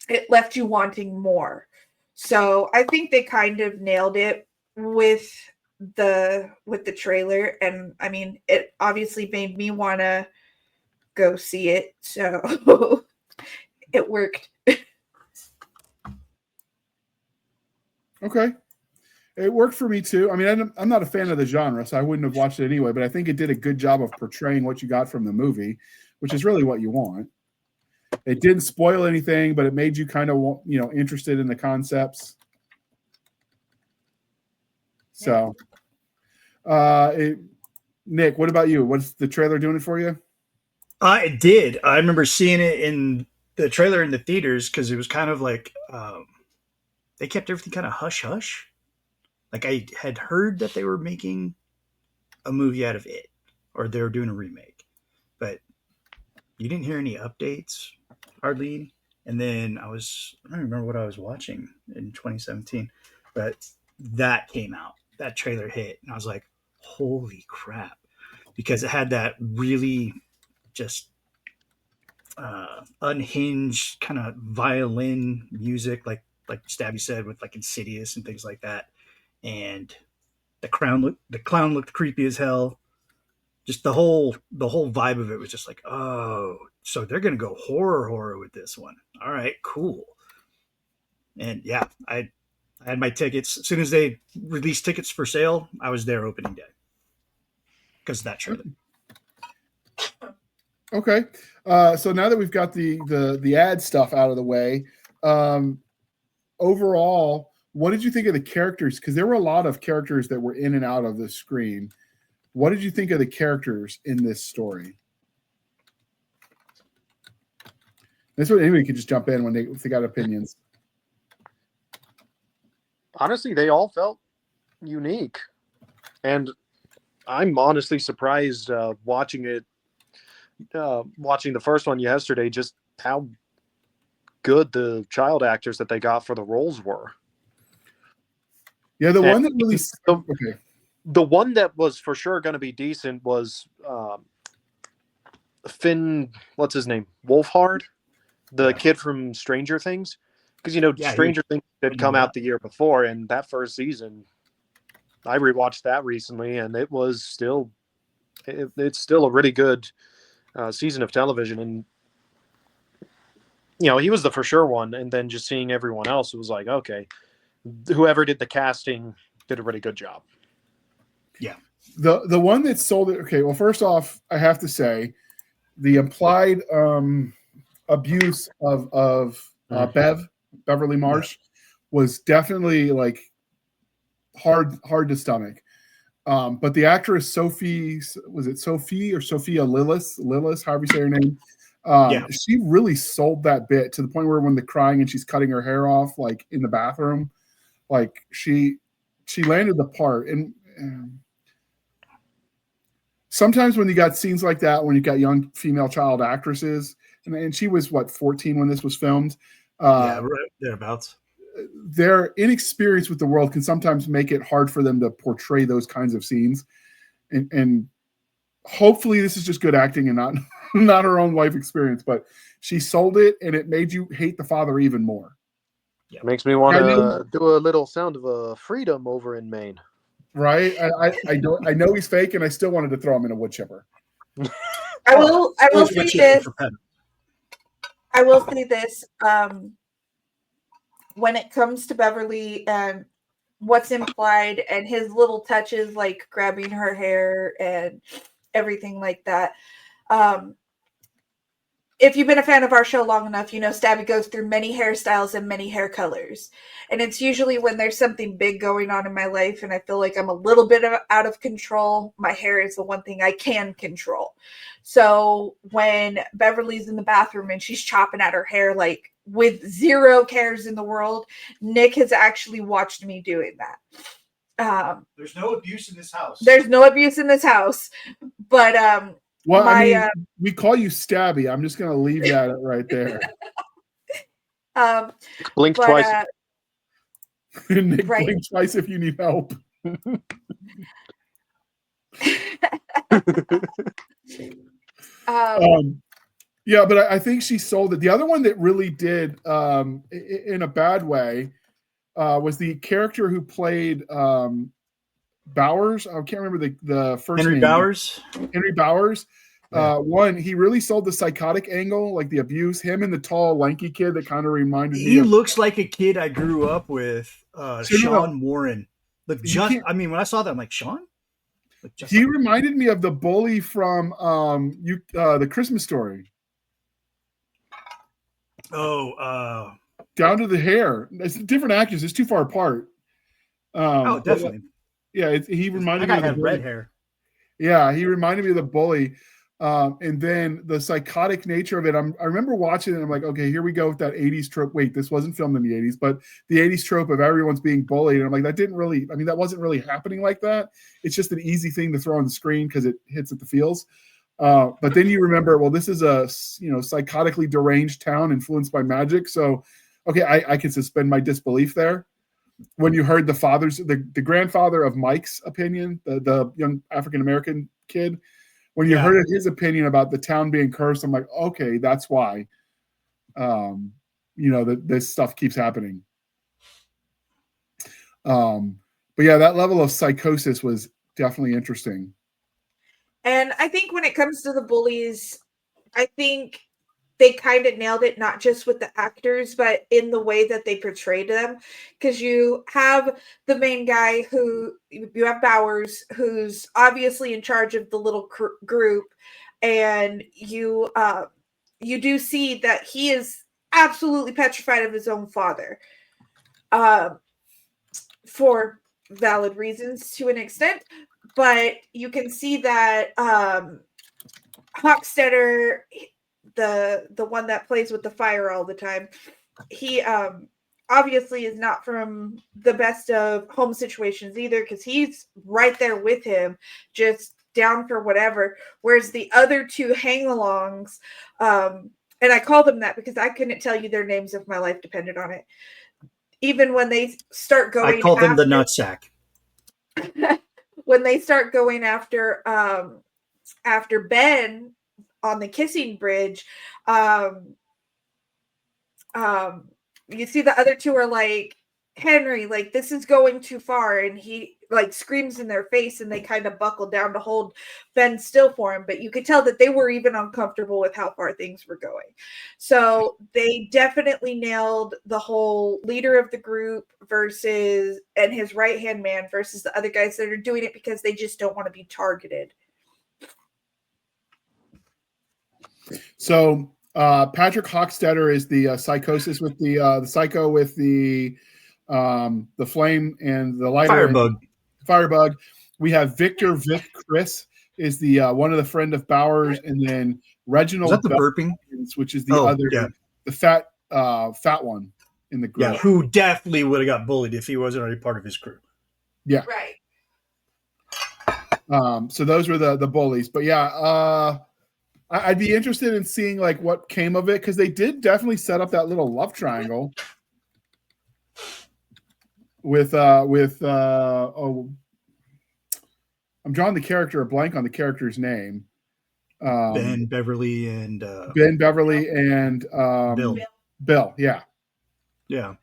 it left you wanting more. So I think they kind of nailed it with the trailer, and I mean, it obviously made me want to go see it, so it worked. Okay. It worked for me too. I mean, I'm not a fan of the genre, so I wouldn't have watched it anyway, but I think it did a good job of portraying what you got from the movie, which is really what you want. It didn't spoil anything, but it made you kind of, interested in the concepts. So, Nick, what about you? What's the trailer doing it for you? It did. I remember seeing it in the trailer in the theaters because it was kind of like they kept everything kind of hush hush. Like I had heard that they were making a movie out of it, or they were doing a remake, but you didn't hear any updates hardly. And then I don't remember what I was watching in 2017, but that came out. That trailer hit, and I was like, "Holy crap!" Because it had that really just unhinged kind of violin music, like Stabby said, with like Insidious and things like that. And the clown looked creepy as hell. Just the whole vibe of it was just like, oh, so they're gonna go horror with this one. All right, cool. And yeah, I had my tickets as soon as they released tickets for sale. I was there opening day because of that trailer. Okay, so now that we've got the ad stuff out of the way, overall, what did you think of the characters? Because there were a lot of characters that were in and out of the screen. What did you think of the characters in this story? This way, anybody can just jump in if they got opinions. Honestly, they all felt unique, and I'm honestly surprised watching the first one yesterday, just how good the child actors that they got for the roles were. Yeah, the one that really okay. The one that was for sure going to be decent was Finn. What's his name? Wolfhard, the kid from Stranger Things. Because Stranger Things did come out the year before, and that first season, I rewatched that recently, and it was still, it's still a really good season of television. And he was the for sure one, and then just seeing everyone else, it was like, okay, whoever did the casting did a really good job. Yeah. The one that sold it. Okay, well, first off, I have to say the implied abuse of Beverly Marsh was definitely like hard to stomach. But the actress Sophia Lillis, however you say her name, she really sold that bit to the point where when they're crying and she's cutting her hair off, like in the bathroom, like she landed the part. And sometimes when you got scenes like that, when you got young female child actresses, and she was 14 when this was filmed. Right thereabouts. Their inexperience with the world can sometimes make it hard for them to portray those kinds of scenes. And hopefully this is just good acting and not her own life experience, but she sold it, and it made you hate the father even more. Yeah. Makes me want to do a little sound of freedom over in Maine. Right? I know he's fake, and I still wanted to throw him in a wood chipper. I will say this. I will say this. When it comes to Beverly and what's implied and his little touches, like grabbing her hair and everything like that. If you've been a fan of our show long enough, Stabby goes through many hairstyles and many hair colors. And it's usually when there's something big going on in my life and I feel like I'm a little bit out of control, my hair is the one thing I can control. So when Beverly's in the bathroom and she's chopping at her hair, like with zero cares in the world, Nick has actually watched me doing that. There's no abuse in this house. There's no abuse in this house. But well, we call you Stabby. I'm just going to leave that right there. Blink twice. Nick, blink twice if you need help. Yeah, but I think she sold it. The other one that really did in a bad way was the character who played Bowers. I can't remember the first name. Henry Bowers. One, he really sold the psychotic angle, like the abuse. Him and the tall, lanky kid that kind of reminded me. He looks like a kid I grew up with, Sean Warren. Look, when I saw that, I'm like, Sean? He reminded me of the bully from the Christmas Story. Oh, down to the hair. It's different actors. It's too far apart. Definitely. Yeah, he reminded That me guy of the had red bully. hair. Yeah, he reminded me of the bully. And then the psychotic nature of it. I remember watching it and I'm like, okay, here we go with that 80s trope. Wait, this wasn't filmed in the 80s, but the 80s trope of everyone's being bullied. And I'm like, that wasn't really happening like that. It's just an easy thing to throw on the screen because it hits at the feels. But then you remember, well, this is a psychotically deranged town influenced by magic. So, okay, I can suspend my disbelief there. When you heard the grandfather of Mike's opinion, the young African American kid, when you heard his opinion about the town being cursed, I'm like, okay, that's why. This stuff keeps happening. But yeah, that level of psychosis was definitely interesting. And I think when it comes to the bullies, I think they kind of nailed it, not just with the actors, but in the way that they portrayed them. Because you have the main guy you have Bowers, who's obviously in charge of the little group. And you do see that he is absolutely petrified of his own father. For valid reasons to an extent. But you can see that Hochstetter, the one that plays with the fire all the time, he obviously is not from the best of home situations either, because he's right there with him, just down for whatever. Whereas the other two hang-alongs, and I call them that because I couldn't tell you their names if my life depended on it. Even when they start going, I call them the nutsack. When they start going after Ben on the kissing bridge, you see the other two are like, Henry, like, this is going too far, and he like screams in their face, and they kind of buckle down to hold Ben still for him. But you could tell that they were even uncomfortable with how far things were going. So they definitely nailed the whole leader of the group and his right-hand man versus the other guys that are doing it because they just don't want to be targeted. So Patrick Hochstetter is the psychosis with the psycho with the flame and the lighter. Firebug. We have Victor Vic Chris is the one of the friend of Bowers, and then Reginald. Is that the burping? Which is the the fat one in the group. Yeah, who definitely would have got bullied if he wasn't already part of his crew. Yeah. Right. So those were the bullies. But yeah, I'd be interested in seeing like what came of it, because they did definitely set up that little love triangle with I'm drawing the character a blank on the character's name. Ben Beverly and Bill. Yeah. It'd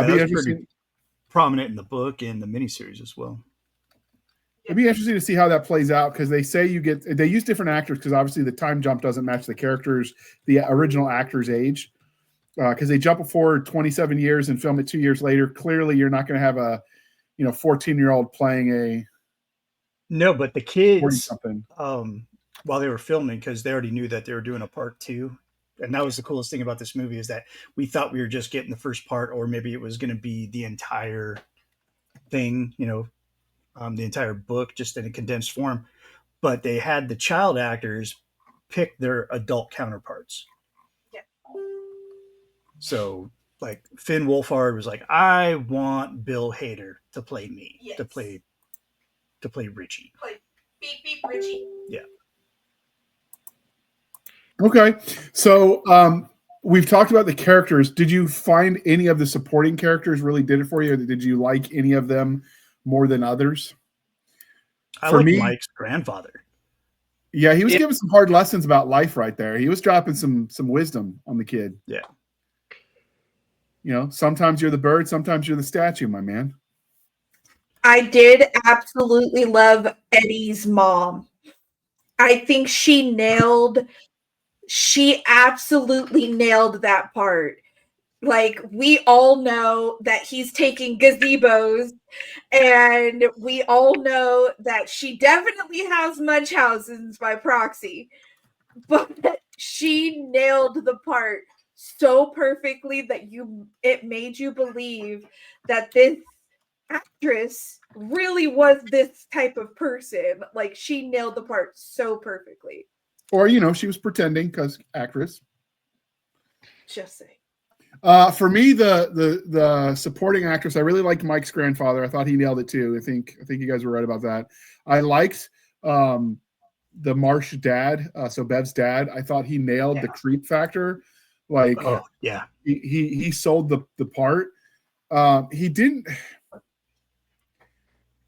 be interesting. Prominent in the book and the miniseries as well. It'd be interesting to see how that plays out, because they say they use different actors, because obviously the time jump doesn't match the original actor's age, because they jump forward 27 years and film it 2 years later. Clearly, you're not going to have a 14-year-old playing No, but the kids, 40-something. While they were filming, because they already knew that they were doing a part 2. And that was the coolest thing about this movie, is that we thought we were just getting the first part, or maybe it was going to be the entire thing, the entire book just in a condensed form. But they had the child actors pick their adult counterparts. Yeah. So like Finn Wolfhard was like, I want Bill Hader to play me, to play Richie. Play beep beep Richie. Yeah. Okay, so we've talked about the characters. Did you find any of the supporting characters really did it for you? Or did you like any of them more than others? I like Mike's grandfather. Yeah, he was giving some hard lessons about life right there. He was dropping some wisdom on the kid. Yeah. Sometimes you're the bird, sometimes you're the statue, my man. I did absolutely love Eddie's mom. I think she absolutely nailed that part. Like, we all know that he's taking gazebos, and we all know that she definitely has Munchausen's by proxy, but she nailed the part so perfectly that it made you believe that this actress really was this type of person. Like, she nailed the part so perfectly. Or, she was pretending because actress. Just saying. For me, the supporting actress, I really liked Mike's grandfather. I thought he nailed it too. I think you guys were right about that. I liked the Marsh dad, so Bev's dad. I thought he nailed the creep factor. Like, oh yeah, he sold the part. He didn't.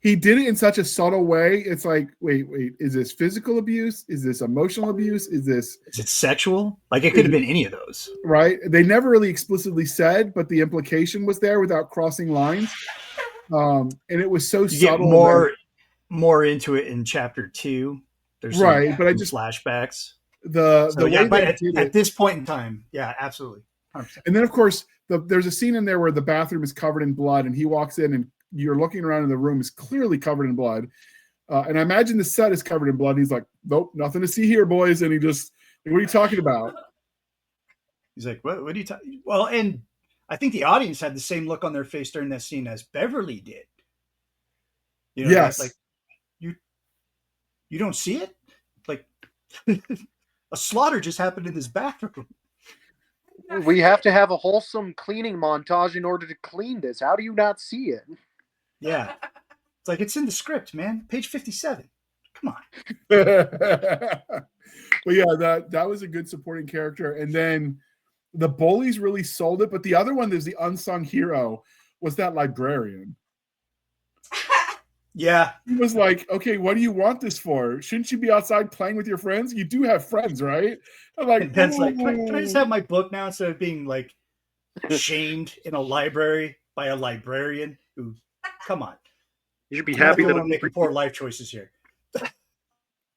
He did it in such a subtle way. It's like, wait, is this physical abuse? Is this emotional abuse? Is it sexual? Like, it could have been any of those. Right. They never really explicitly said, but the implication was there without crossing lines. And it was so subtle. Get more into it in chapter 2. There's right, but I just flashbacks. At this point in time, yeah, absolutely. 100%. And then, of course, there's a scene in there where the bathroom is covered in blood, and he walks in, and you're looking around, and the room is clearly covered in blood. And I imagine the set is covered in blood. And he's like, "Nope, nothing to see here, boys." And he just, "What are you talking about?" He's like, "What are you talking?" Well, and I think the audience had the same look on their face during that scene as Beverly did. Yes. Like, you don't see it? Like, a slaughter just happened in this bathroom. We have to have a wholesome cleaning montage in order to clean this. How do you not see it? Yeah. It's like, it's in the script, man. Page 57. Come on. But yeah, that was a good supporting character. And then the bullies really sold it. But the other one, there's the unsung hero, was that librarian. Yeah. He was like, "Okay, what do you want this for? Shouldn't you be outside playing with your friends? You do have friends, right?" I'm like, and Ben's like, can I just have my book now instead of being like shamed in a library by a librarian who, come on. You should be happy that I'm making poor life choices here.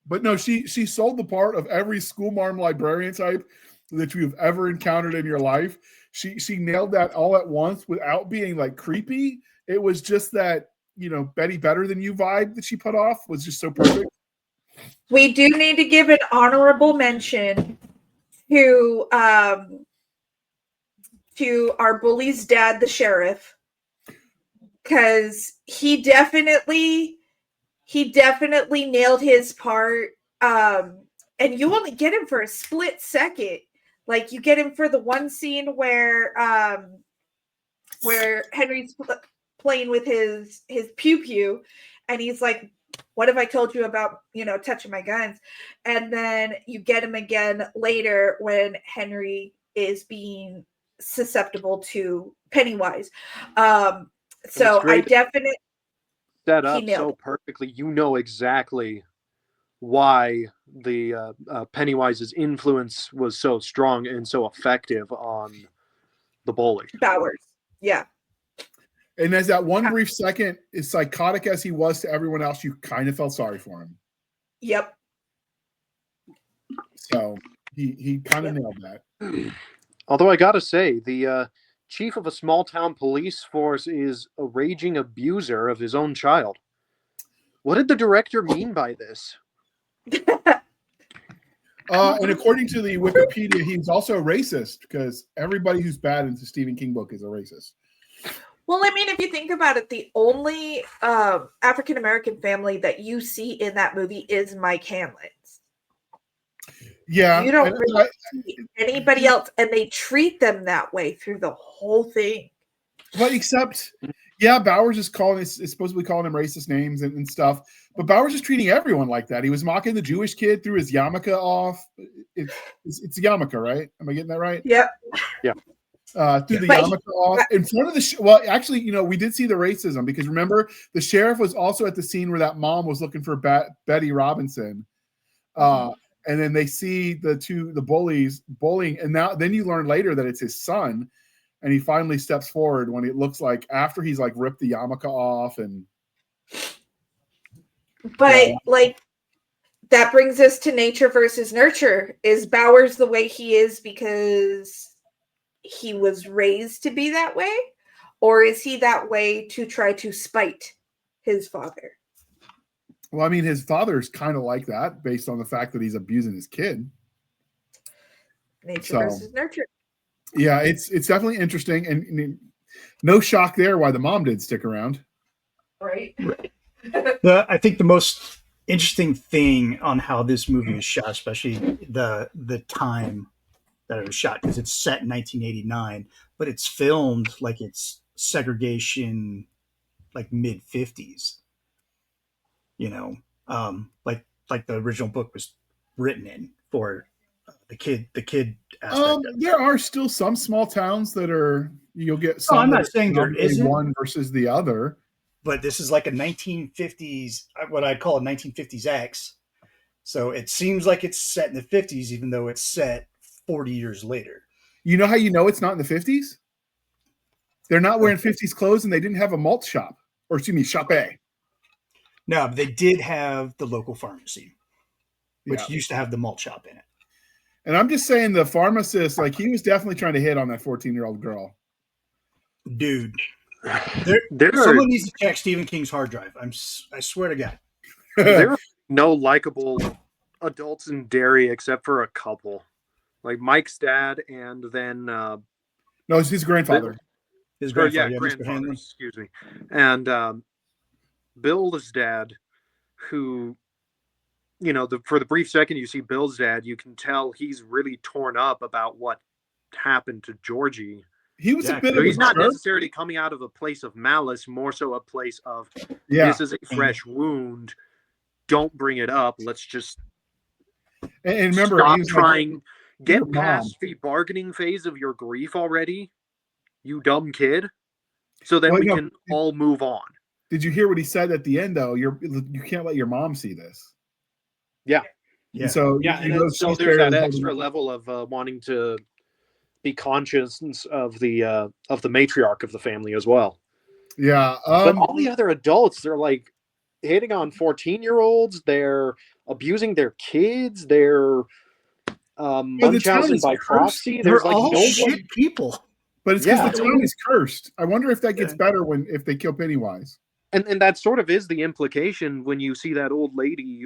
But no, she sold the part of every school marm librarian type that you've ever encountered in your life. She nailed that all at once without being like creepy. It was just that, Betty Better Than You vibe that she put off was just so perfect. We do need to give an honorable mention to our bully's dad, the sheriff, because he definitely nailed his part. And you only get him for a split second. Like, you get him for the one scene where Henry's playing with his pew pew, and he's like, "What have I told you about, touching my guns?" And then you get him again later when Henry is being susceptible to Pennywise. So I definitely set up so perfectly. You know exactly why the Pennywise's influence was so strong and so effective on the bully. Bowers. Yeah. And as that one brief second, as psychotic as he was to everyone else, you kind of felt sorry for him. Yep. So he kind of nailed that. Although I gotta say, the chief of a small town police force is a raging abuser of his own child. What did the director mean by this? And according to the Wikipedia, he's also a racist because everybody who's bad in the Stephen King book is a racist. Well, I mean, if you think about it, the only African-American family that you see in that movie is Mike Hanlon's. Yeah. You don't really see anybody else, and they treat them that way through the whole thing. Well, except, Bowers is supposedly calling him racist names and stuff, but Bowers is treating everyone like that. He was mocking the Jewish kid, threw his yarmulke off. It's a yarmulke, right? Am I getting that right? Yep. Yeah. Threw the yarmulke off in front of the well, actually, we did see the racism because remember the sheriff was also at the scene where that mom was looking for Betty Robinson, and then they see the bullies bullying, and then you learn later that it's his son, and he finally steps forward when it looks like after he's like ripped the yarmulke off and. But that brings us to nature versus nurture. Is Bowers the way he is because he was raised to be that way, or is he that way to try to spite his father? Well, I mean, his father is kind of like that based on the fact that he's abusing his kid. Nature versus nurture. Yeah, it's definitely interesting, and no shock there why the mom did stick around. Right? I think the most interesting thing on how this movie is shot, especially the time that it was shot, because it's set in 1989, but it's filmed like it's segregation, like mid 50s. You know, like the original book was written in for the kid aspect. There are still some small towns that are you'll get No, some. I'm that not are saying there predominantly isn't. one versus the other. But this is like a 1950s, what I'd call a 1950s X. So it seems like it's set in the 50s, even though it's set 40 years later. You know how you know it's not in the 50s? They're not wearing 50s clothes and they didn't have a malt shop. Or excuse me, shop A. No, but they did have the local pharmacy, which Yeah. used to have the malt shop in it. And I'm just saying the pharmacist, like he was definitely trying to hit on that 14-year-old girl. Dude, There are someone needs to check Stephen King's hard drive. I swear to God. there are no likable adults in Derry except for a couple, like Mike's dad, and then No, it's his grandfather. His or yeah, grandfather, Mr. grandfather, Handley. excuse me, and Bill's dad, who, you know, for the brief second you see Bill's dad, you can tell he's really torn up about what happened to Georgie. He was a bit So of he's a not jerk. necessarily coming out of a place of malice, more so a place of Yeah. this is a fresh wound. Don't bring it up. Let's just And remember, stop he was trying. Like, get your past mom. the bargaining phase of your grief already, you dumb kid. So then Well, we no, can all move on. Did you hear what he said at the end though? You can't let your mom see this. Yeah. Yeah. And so Yeah, you and know so she's there's that barely extra holding- level of wanting to be conscious of the matriarch of the family as well. Yeah. But all the other adults, they're like hitting on 14-year-olds. They're abusing their kids. They're the town Munchausen is by cursed. proxy. They're There's like all no one. shit people. But it's because Yeah. the town is cursed. I wonder if that gets Yeah. better if they kill Pennywise. And that sort of is the implication when you see that old lady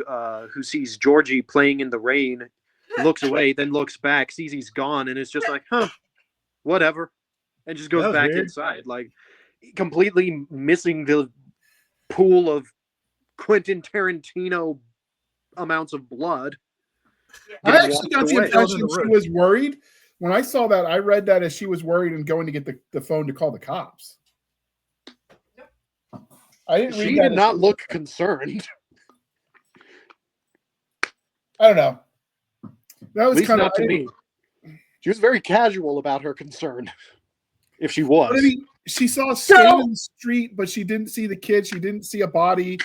who sees Georgie playing in the rain, looks away, then looks back, sees he's gone, and it's just like, huh, whatever, and just That goes was back weird. inside, like completely missing the pool of Quentin Tarantino amounts of blood. I getting actually washed got the away. impression she was worried. When I saw that, I read that as she was worried and going to get the phone to call the cops. I didn't read She that did as- not look concerned. I don't know. That At was least kind of not to me. She was very casual about her concern. If she was. But I mean, she saw a stain in the street, but she didn't see the kid. She didn't see a body.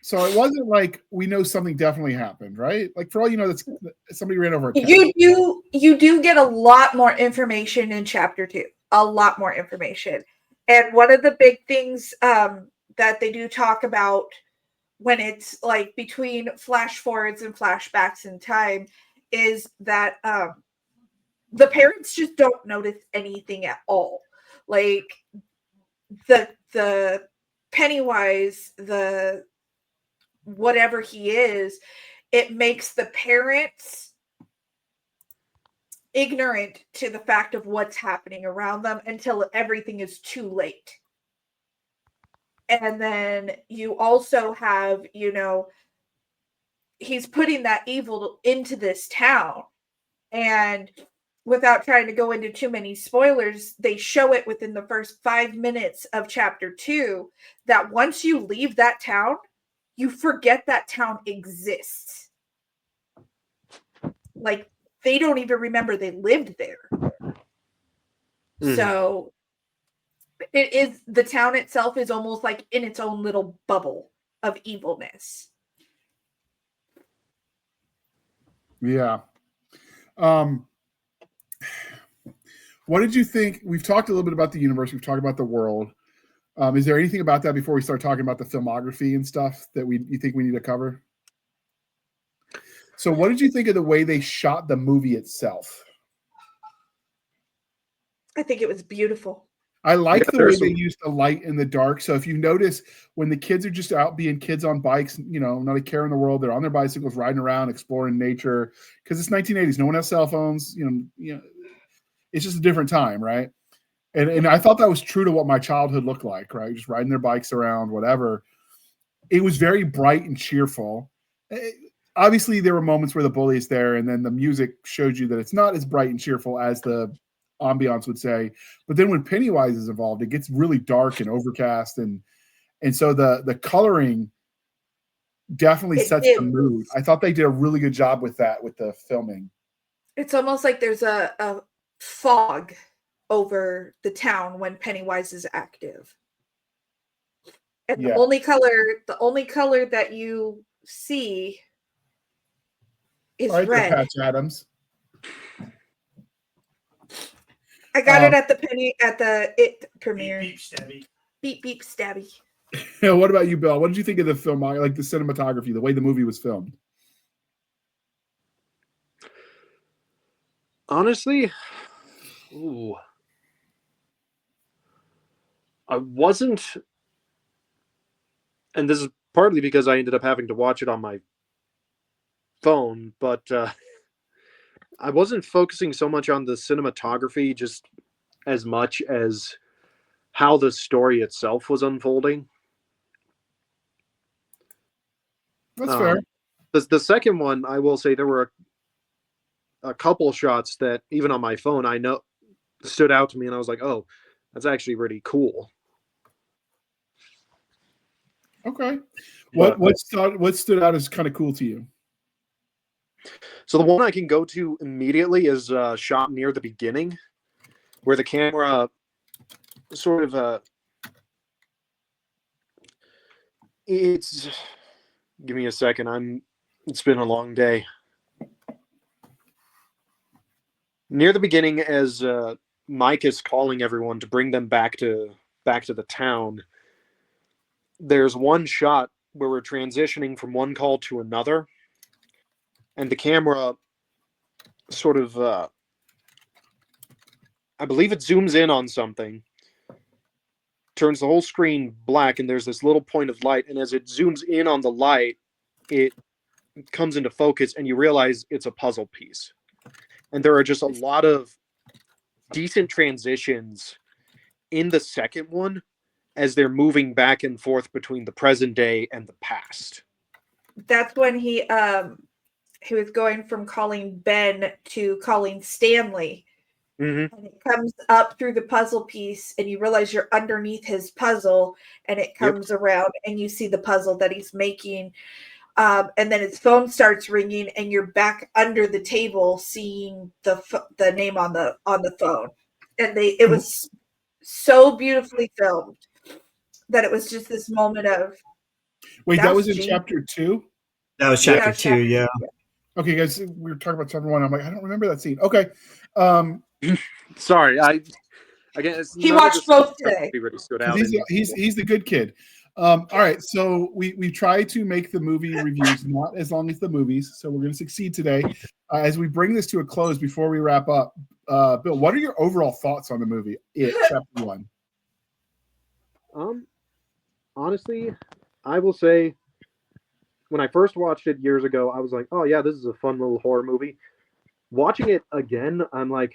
So it wasn't like we know something definitely happened, right? Like for all you know, that's somebody ran over a cat. You do get a lot more information in chapter 2. A lot more information. And one of the big things that they do talk about when it's like between flash forwards and flashbacks in time is that the parents just don't notice anything at all. Like the Pennywise, the whatever he is, it makes the parents ignorant to the fact of what's happening around them until everything is too late. And then you also have, he's putting that evil into this town. And without trying to go into too many spoilers, they show it within the first 5 minutes of chapter 2 that once you leave that town, you forget that town exists. Like, they don't even remember they lived there. So it is, the town itself is almost like in its own little bubble of evilness. Yeah. What did you think? We've talked a little bit about the universe. We've talked about the world. Is there anything about that before we start talking about the filmography and stuff that you think we need to cover? So what did you think of the way they shot the movie itself? I think it was beautiful. I like the way they used the light in the dark. So if you notice when the kids are just out being kids on bikes, not a care in the world, they're on their bicycles, riding around, exploring nature, because it's 1980s. No one has cell phones, it's just a different time, right? And I thought that was true to what my childhood looked like, right? Just riding their bikes around, whatever. It was very bright and cheerful. Obviously, there were moments where the bully is there, and then the music showed you that it's not as bright and cheerful as the ambiance would say. But then when Pennywise is involved, it gets really dark and overcast, and so the coloring definitely sets the mood. I thought they did a really good job with that with the filming. It's almost like there's a fog over the town when Pennywise is active. And the only color that you see is red. Patch Adams. I got it at the It premiere. Beep, beep, Stabby. Beep, beep, Stabby. What about you, Bill? What did you think of the film, like the cinematography, the way the movie was filmed? Honestly, I wasn't, and this is partly because I ended up having to watch it on my phone, but I wasn't focusing so much on the cinematography just as much as how the story itself was unfolding. That's fair. The second one, I will say there were a couple shots that even on my phone I know stood out to me, and I was like, "Oh, that's actually really cool." Okay, what stood out as kind of cool to you? So the one I can go to immediately is shot near the beginning, where the camera sort of it's. Give me a second. It's been a long day. Near the beginning, as Mike is calling everyone to bring them back to the town, there's one shot where we're transitioning from one call to another, and the camera sort of, I believe it zooms in on something, turns the whole screen black, and there's this little point of light, and as it zooms in on the light, it comes into focus, and you realize it's a puzzle piece. And there are just a lot of decent transitions in the second one as they're moving back and forth between the present day and the past. That's when he was going from calling Ben to calling Stanley. Mm-hmm. And it comes up through the puzzle piece, and you realize you're underneath his puzzle, and it comes around, and you see the puzzle that he's making. And then his phone starts ringing, and you're back under the table, seeing the name on the phone. And it was so beautifully filmed that it was just this moment of. Wait, that was in chapter 2? That was chapter 2, yeah. Okay, guys, we were talking about chapter 1. I'm like, I don't remember that scene. Okay. Sorry, I guess he watched both today. Really stood out he's the good kid. All right, so we try to make the movie reviews not as long as the movies, so we're going to succeed today. As we bring this to a close, before we wrap up, Bill, what are your overall thoughts on the movie, It, Chapter 1? Honestly, I will say, when I first watched it years ago, I was like, oh yeah, this is a fun little horror movie. Watching it again, I'm like,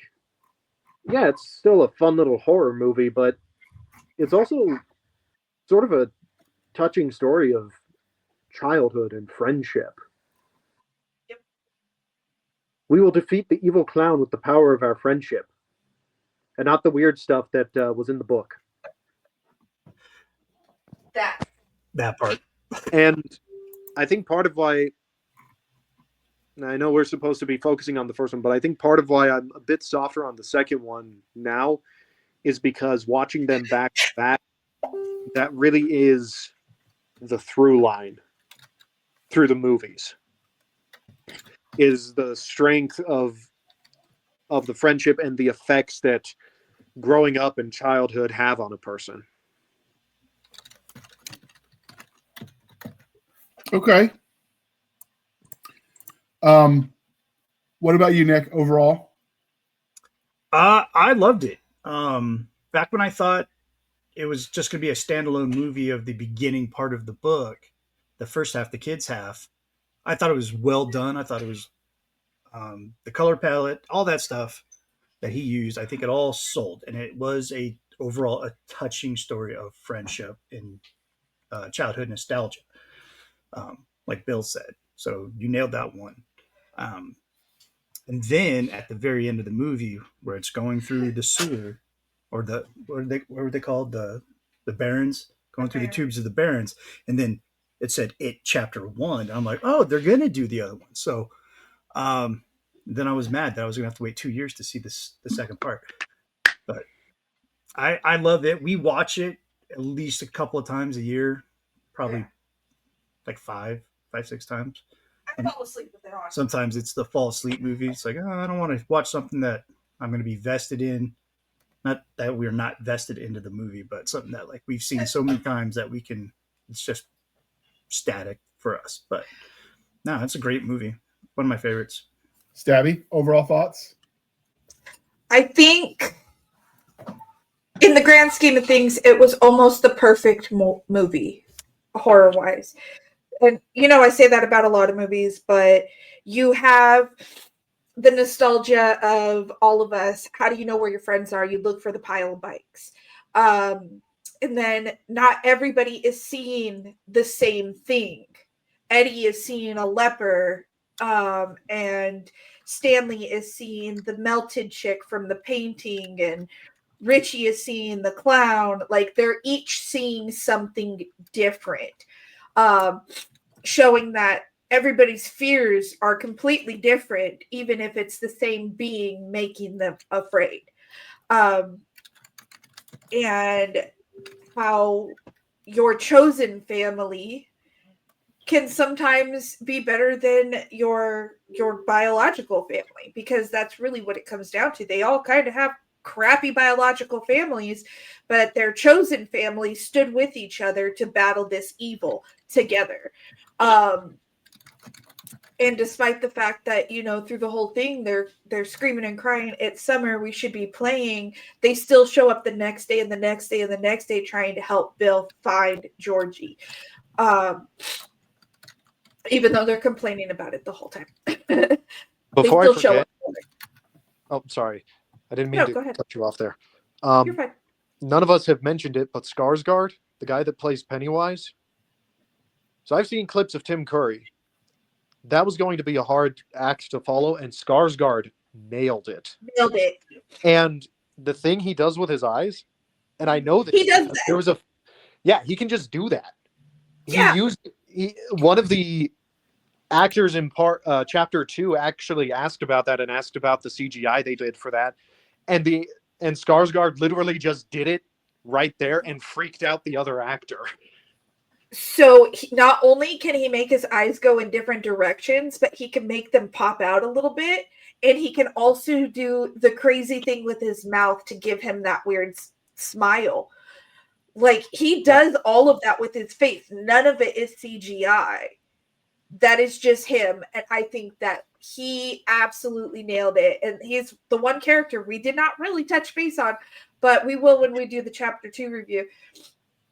yeah, it's still a fun little horror movie, but it's also sort of a touching story of childhood and friendship. Yep. We will defeat the evil clown with the power of our friendship, and not the weird stuff that was in the book. That part. And I think part of why, and I know we're supposed to be focusing on the first one, but I think part of why I'm a bit softer on the second one now is because watching them back to back, that really is the through line through the movies, is the strength of the friendship and the effects that growing up in childhood have on a person. Okay. What about you, Nick, overall? I loved it. Back when I thought it was just going to be a standalone movie of the beginning part of the book, the first half, the kids' half, I thought it was well done. I thought it was the color palette, all that stuff. that he used, I think it all sold, and it was overall a touching story of friendship and childhood nostalgia, like Bill said. So you nailed that one. Um, and then at the very end of the movie, where it's going through the sewer, or what were they called, the barrens, going through the tubes of the barrens, and then it said it chapter 1. I'm like, oh, they're gonna do the other one. So then I was mad that I was gonna have to wait 2 years to see the second part. But I love it. We watch it at least a couple of times a year, probably like five, 6 times. I fall asleep with it on. Sometimes it's the fall asleep movie. It's like, oh, I don't want to watch something that I'm going to be vested in. Not that we're not vested into the movie, but something that like we've seen so many times that it's just static for us. But no, it's a great movie. One of my favorites. Stabby, overall thoughts? I think in the grand scheme of things, it was almost the perfect movie, horror-wise. And, I say that about a lot of movies, but you have the nostalgia of all of us. How do you know where your friends are? You look for the pile of bikes. And then not everybody is seeing the same thing. Eddie is seeing a leper, and Stanley is seeing the melted chick from the painting, and Richie is seeing the clown. Like, they're each seeing something different. Showing that everybody's fears are completely different, even if it's the same being making them afraid. And how your chosen family can sometimes be better than your biological family, because that's really what it comes down to. They all kind of have crappy biological families, but their chosen family stood with each other to battle this evil together. And despite the fact that, through the whole thing, they're screaming and crying, it's summer, we should be playing, they still show up the next day and the next day and the next day trying to help Bill find Georgie. Even though they're complaining about it the whole time. Before I forget, oh, sorry. I didn't mean to cut you off there. You're fine. None of us have mentioned it, but Skarsgård, the guy that plays Pennywise. So I've seen clips of Tim Curry. That was going to be a hard act to follow, and Skarsgård nailed it. Nailed it. And the thing he does with his eyes, and I know that he does that. He can just do that. Yeah. One of the actors in chapter 2 actually asked about that and asked about the CGI they did for that, and Skarsgård literally just did it right there and freaked out the other actor. So not only can he make his eyes go in different directions, but he can make them pop out a little bit, and he can also do the crazy thing with his mouth to give him that weird smile. Like, he does all of that with his face. None of it is CGI. That is just him. And I think that he absolutely nailed it. And he's the one character we did not really touch base on, but we will when we do the chapter 2 review.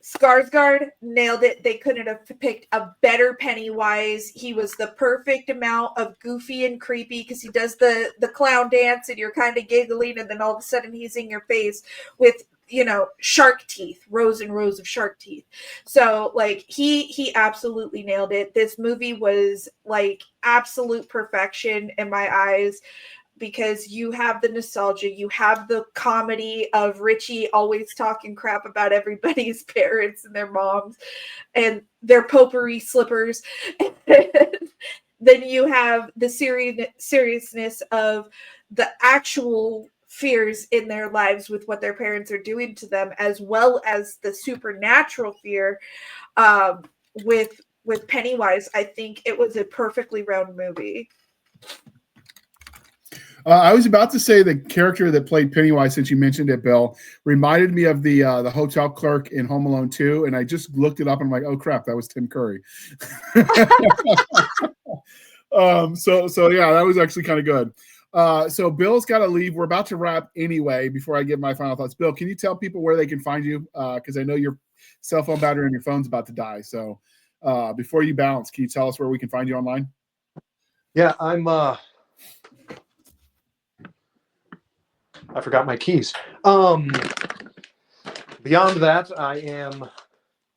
Skarsgård nailed it. They couldn't have picked a better Pennywise. He was the perfect amount of goofy and creepy, because he does the clown dance and you're kind of giggling, and then all of a sudden he's in your face with, shark teeth, rows and rows of shark teeth. So, like, he absolutely nailed it. This movie was like absolute perfection in my eyes, because you have the nostalgia, you have the comedy of Richie always talking crap about everybody's parents and their moms and their potpourri slippers. Then you have the seriousness of the actual fears in their lives with what their parents are doing to them, as well as the supernatural fear with Pennywise. I think it was a perfectly round movie. I was about to say the character that played Pennywise, since you mentioned it, Bill, reminded me of the hotel clerk in Home Alone 2, and I just looked it up and I'm like, oh crap, that was Tim Curry. So yeah, that was actually kind of good. So Bill's got to leave. We're about to wrap anyway. Before I give my final thoughts, Bill, can you tell people where they can find you? Because I know your cell phone battery on your phone's about to die. So before you bounce, can you tell us where we can find you online? Yeah, I'm I forgot my keys. Beyond that, I am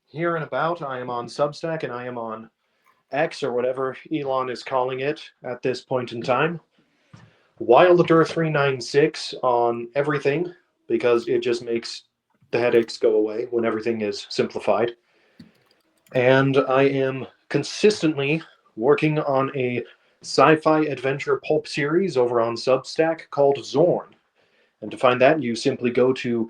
here and about. I am on Substack and I am on X or whatever Elon is calling it at this point in time. Wilder396 on everything because it just makes the headaches go away when everything is simplified. And I am consistently working on a sci-fi adventure pulp series over on Substack called Zorn. And to find that, you simply go to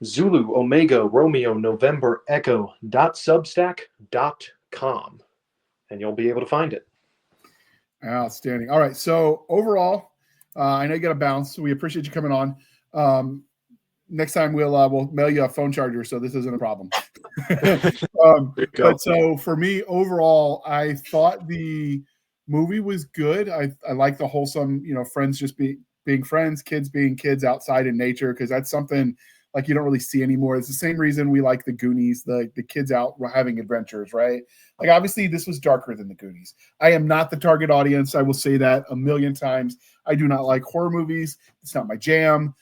Zulu Omega Romeo November Echo.substack.com and you'll be able to find it. Outstanding. All right. So overall, I know you got to bounce. So we appreciate you coming on. Next time we'll mail you a phone charger, so this isn't a problem. But so for me, overall, I thought the movie was good. I like the wholesome, friends just being friends, kids being kids outside in nature, because that's something like you don't really see anymore. It's the same reason we like the Goonies, the kids out having adventures, right? Like obviously this was darker than the Goonies. I am not the target audience. I will say that a million times. I do not like horror movies. It's not my jam.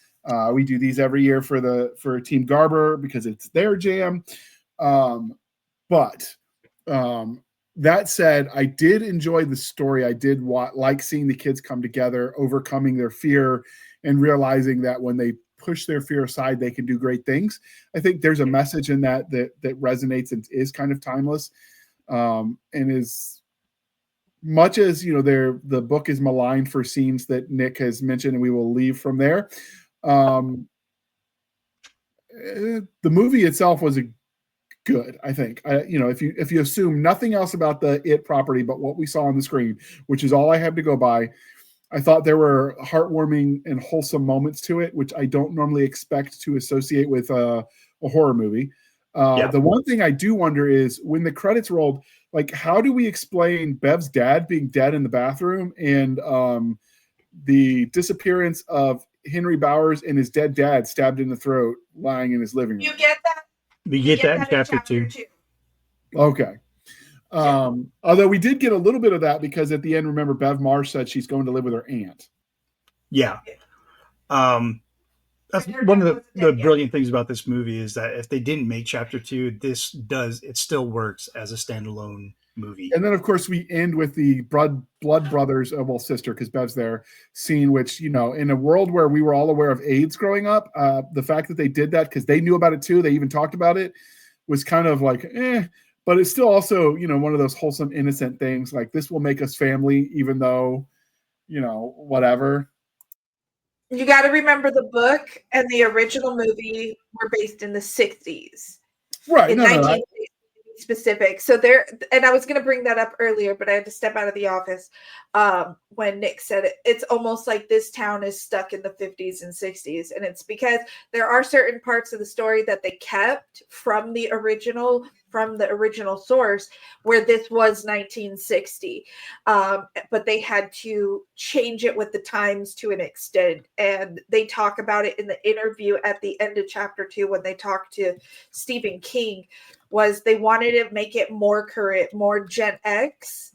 We do these every year for Team Garber because it's their jam. But that said, I did enjoy the story. I did like seeing the kids come together, overcoming their fear, and realizing that when they push their fear aside, they can do great things. I think there's a message in that resonates and is kind of timeless, and is much as the book is maligned for scenes that Nick has mentioned, and we will leave from there. The movie itself was good, I think. If you assume nothing else about the It property but what we saw on the screen, which is all I have to go by, I thought there were heartwarming and wholesome moments to it, which I don't normally expect to associate with a horror movie. The one thing I do wonder is when the credits rolled, like, how do we explain Bev's dad being dead in the bathroom and the disappearance of Henry Bowers and his dead dad stabbed in the throat lying in his living room? You get that? We get that in chapter 2. Okay. Although we did get a little bit of that because at the end, remember, Bev Marsh said she's going to live with her aunt. Yeah. That's one of the brilliant things about this movie is that if they didn't make chapter 2, it still works as a standalone movie. And then, of course, we end with the blood brothers, sister, because Bev's there, scene, which, in a world where we were all aware of AIDS growing up, the fact that they did that because they knew about it too, they even talked about it, was kind of like, but it's still also, one of those wholesome, innocent things. Like, this will make us family, even though, whatever. You got to remember the book and the original movie were based in the 60s. Right. In 1960s specific. So and I was going to bring that up earlier, but I had to step out of the office when Nick said it. It's almost like this town is stuck in the 50s and 60s. And it's because there are certain parts of the story that they kept from the original source where this was 1960. But they had to change it with the times to an extent. And they talk about it in the interview at the end of chapter 2 when they talk to Stephen King, was they wanted to make it more current, more Gen X,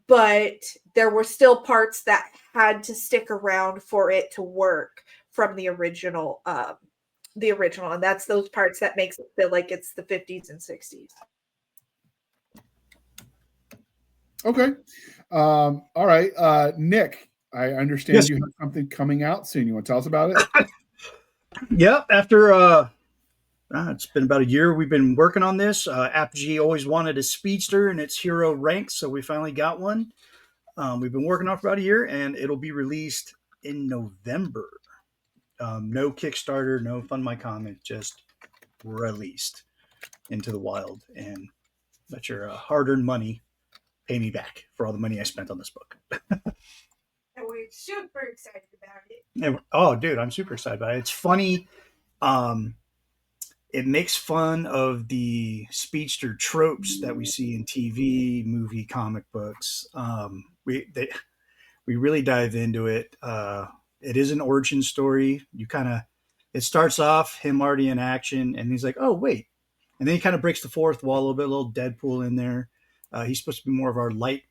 but there were still parts that had to stick around for it to work from the original. And that's those parts that makes it feel like it's the 50s and 60s. Okay. All right. Nick, I understand Yes. You have something coming out soon. You want to tell us about it? Yeah. After it's been about a year we've been working on this. Apogee always wanted a speedster in its hero ranks, so we finally got one. We've been working on it for about a year, and it'll be released in November. No Kickstarter, no Fund My Comic, just released into the wild. And let your hard-earned money pay me back for all the money I spent on this book. And we're super excited about it. And, oh, dude, I'm super excited about it. It's funny. It makes fun of the speedster tropes that we see in TV, movie, comic books. We really dive into it. It is an origin story. It starts off him already in action, and he's like, oh, wait. And then he kind of breaks the fourth wall a little bit, a little Deadpool in there. He's supposed to be more of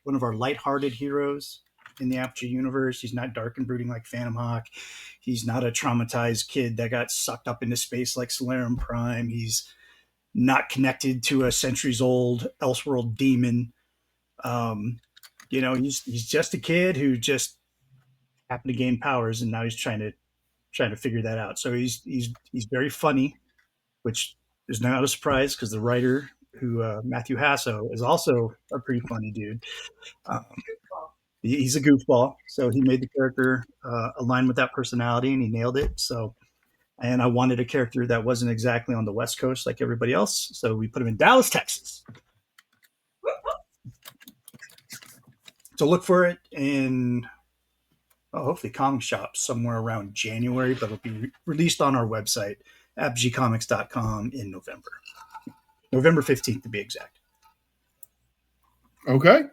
one of our lighthearted heroes. in the Apogee universe. He's not dark and brooding like Phantom Hawk. He's not a traumatized kid that got sucked up into space like Solarum Prime. He's not connected to a centuries-old Elseworld demon. He's just a kid who just happened to gain powers, and now he's trying to figure that out. So he's very funny, which is not a surprise because the writer, who Matthew Hasso, is also a pretty funny dude. He's a goofball, so he made the character align with that personality, and he nailed it. And I wanted a character that wasn't exactly on the West Coast like everybody else, so we put him in Dallas, Texas. So look for it in hopefully comic shops somewhere around January, but it'll be released on our website, apogcomics.com, in November 15th to be exact. Okay.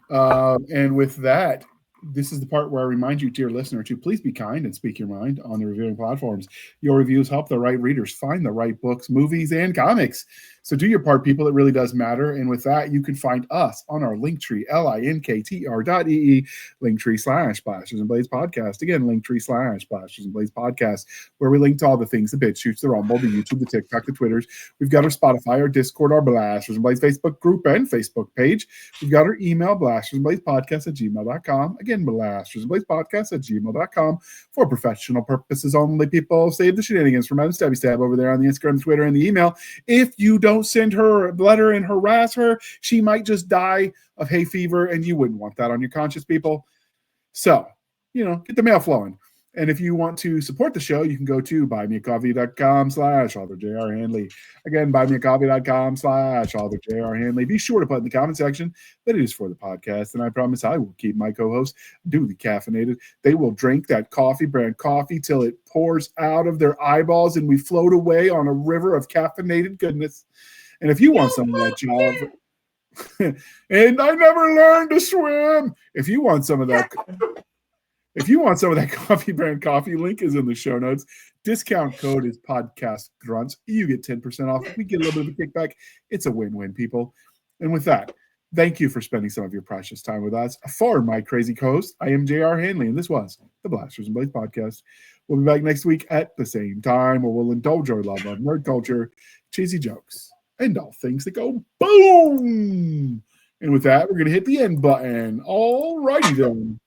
And with that, this is the part where I remind you, dear listener, to please be kind and speak your mind on the reviewing platforms. Your reviews help the right readers find the right books, movies, and comics. So do your part, people. It really does matter. And with that, you can find us on our Linktree, linktr.ee, Linktree/Blasters and Blades Podcast. Again, Linktree/Blasters and Blades Podcast, where we link to all the things, the BitChutes, the Rumble, the YouTube, the TikTok, the Twitters. We've got our Spotify, our Discord, our Blasters and Blades Facebook group and Facebook page. We've got our email, blastersandbladespodcast@gmail.com. Again, blastersandbladespodcast@gmail.com. For professional purposes only, people. Save the shenanigans from Madam Stabby Stab over there on the Instagram, Twitter, and the email. If you don't send her a letter and harass her, she might just die of hay fever, and you wouldn't want that on your conscience, people. So, get the mail flowing. And if you want to support the show, you can go to buymeacoffee.com/AuthorJRHandley. Again, buymeacoffee.com/AuthorJRHandley. Be sure to put in the comment section that it is for the podcast, and I promise I will keep my co-hosts duly caffeinated. They will drink that coffee brand coffee till it pours out of their eyeballs and we float away on a river of caffeinated goodness. And if you want some of that, Java, and I never learned to swim. If you want some of that coffee brand coffee, link is in the show notes. Discount code is podcast grunts. You get 10% off. We get a little bit of a kickback. It's a win-win, people. And with that, thank you for spending some of your precious time with us. For my crazy co-host, I am J.R. Handley, and this was the Blasters and Blades Podcast. We'll be back next week at the same time, where we'll indulge our love of nerd culture, cheesy jokes, and all things that go boom. And with that, we're going to hit the end button. All righty then.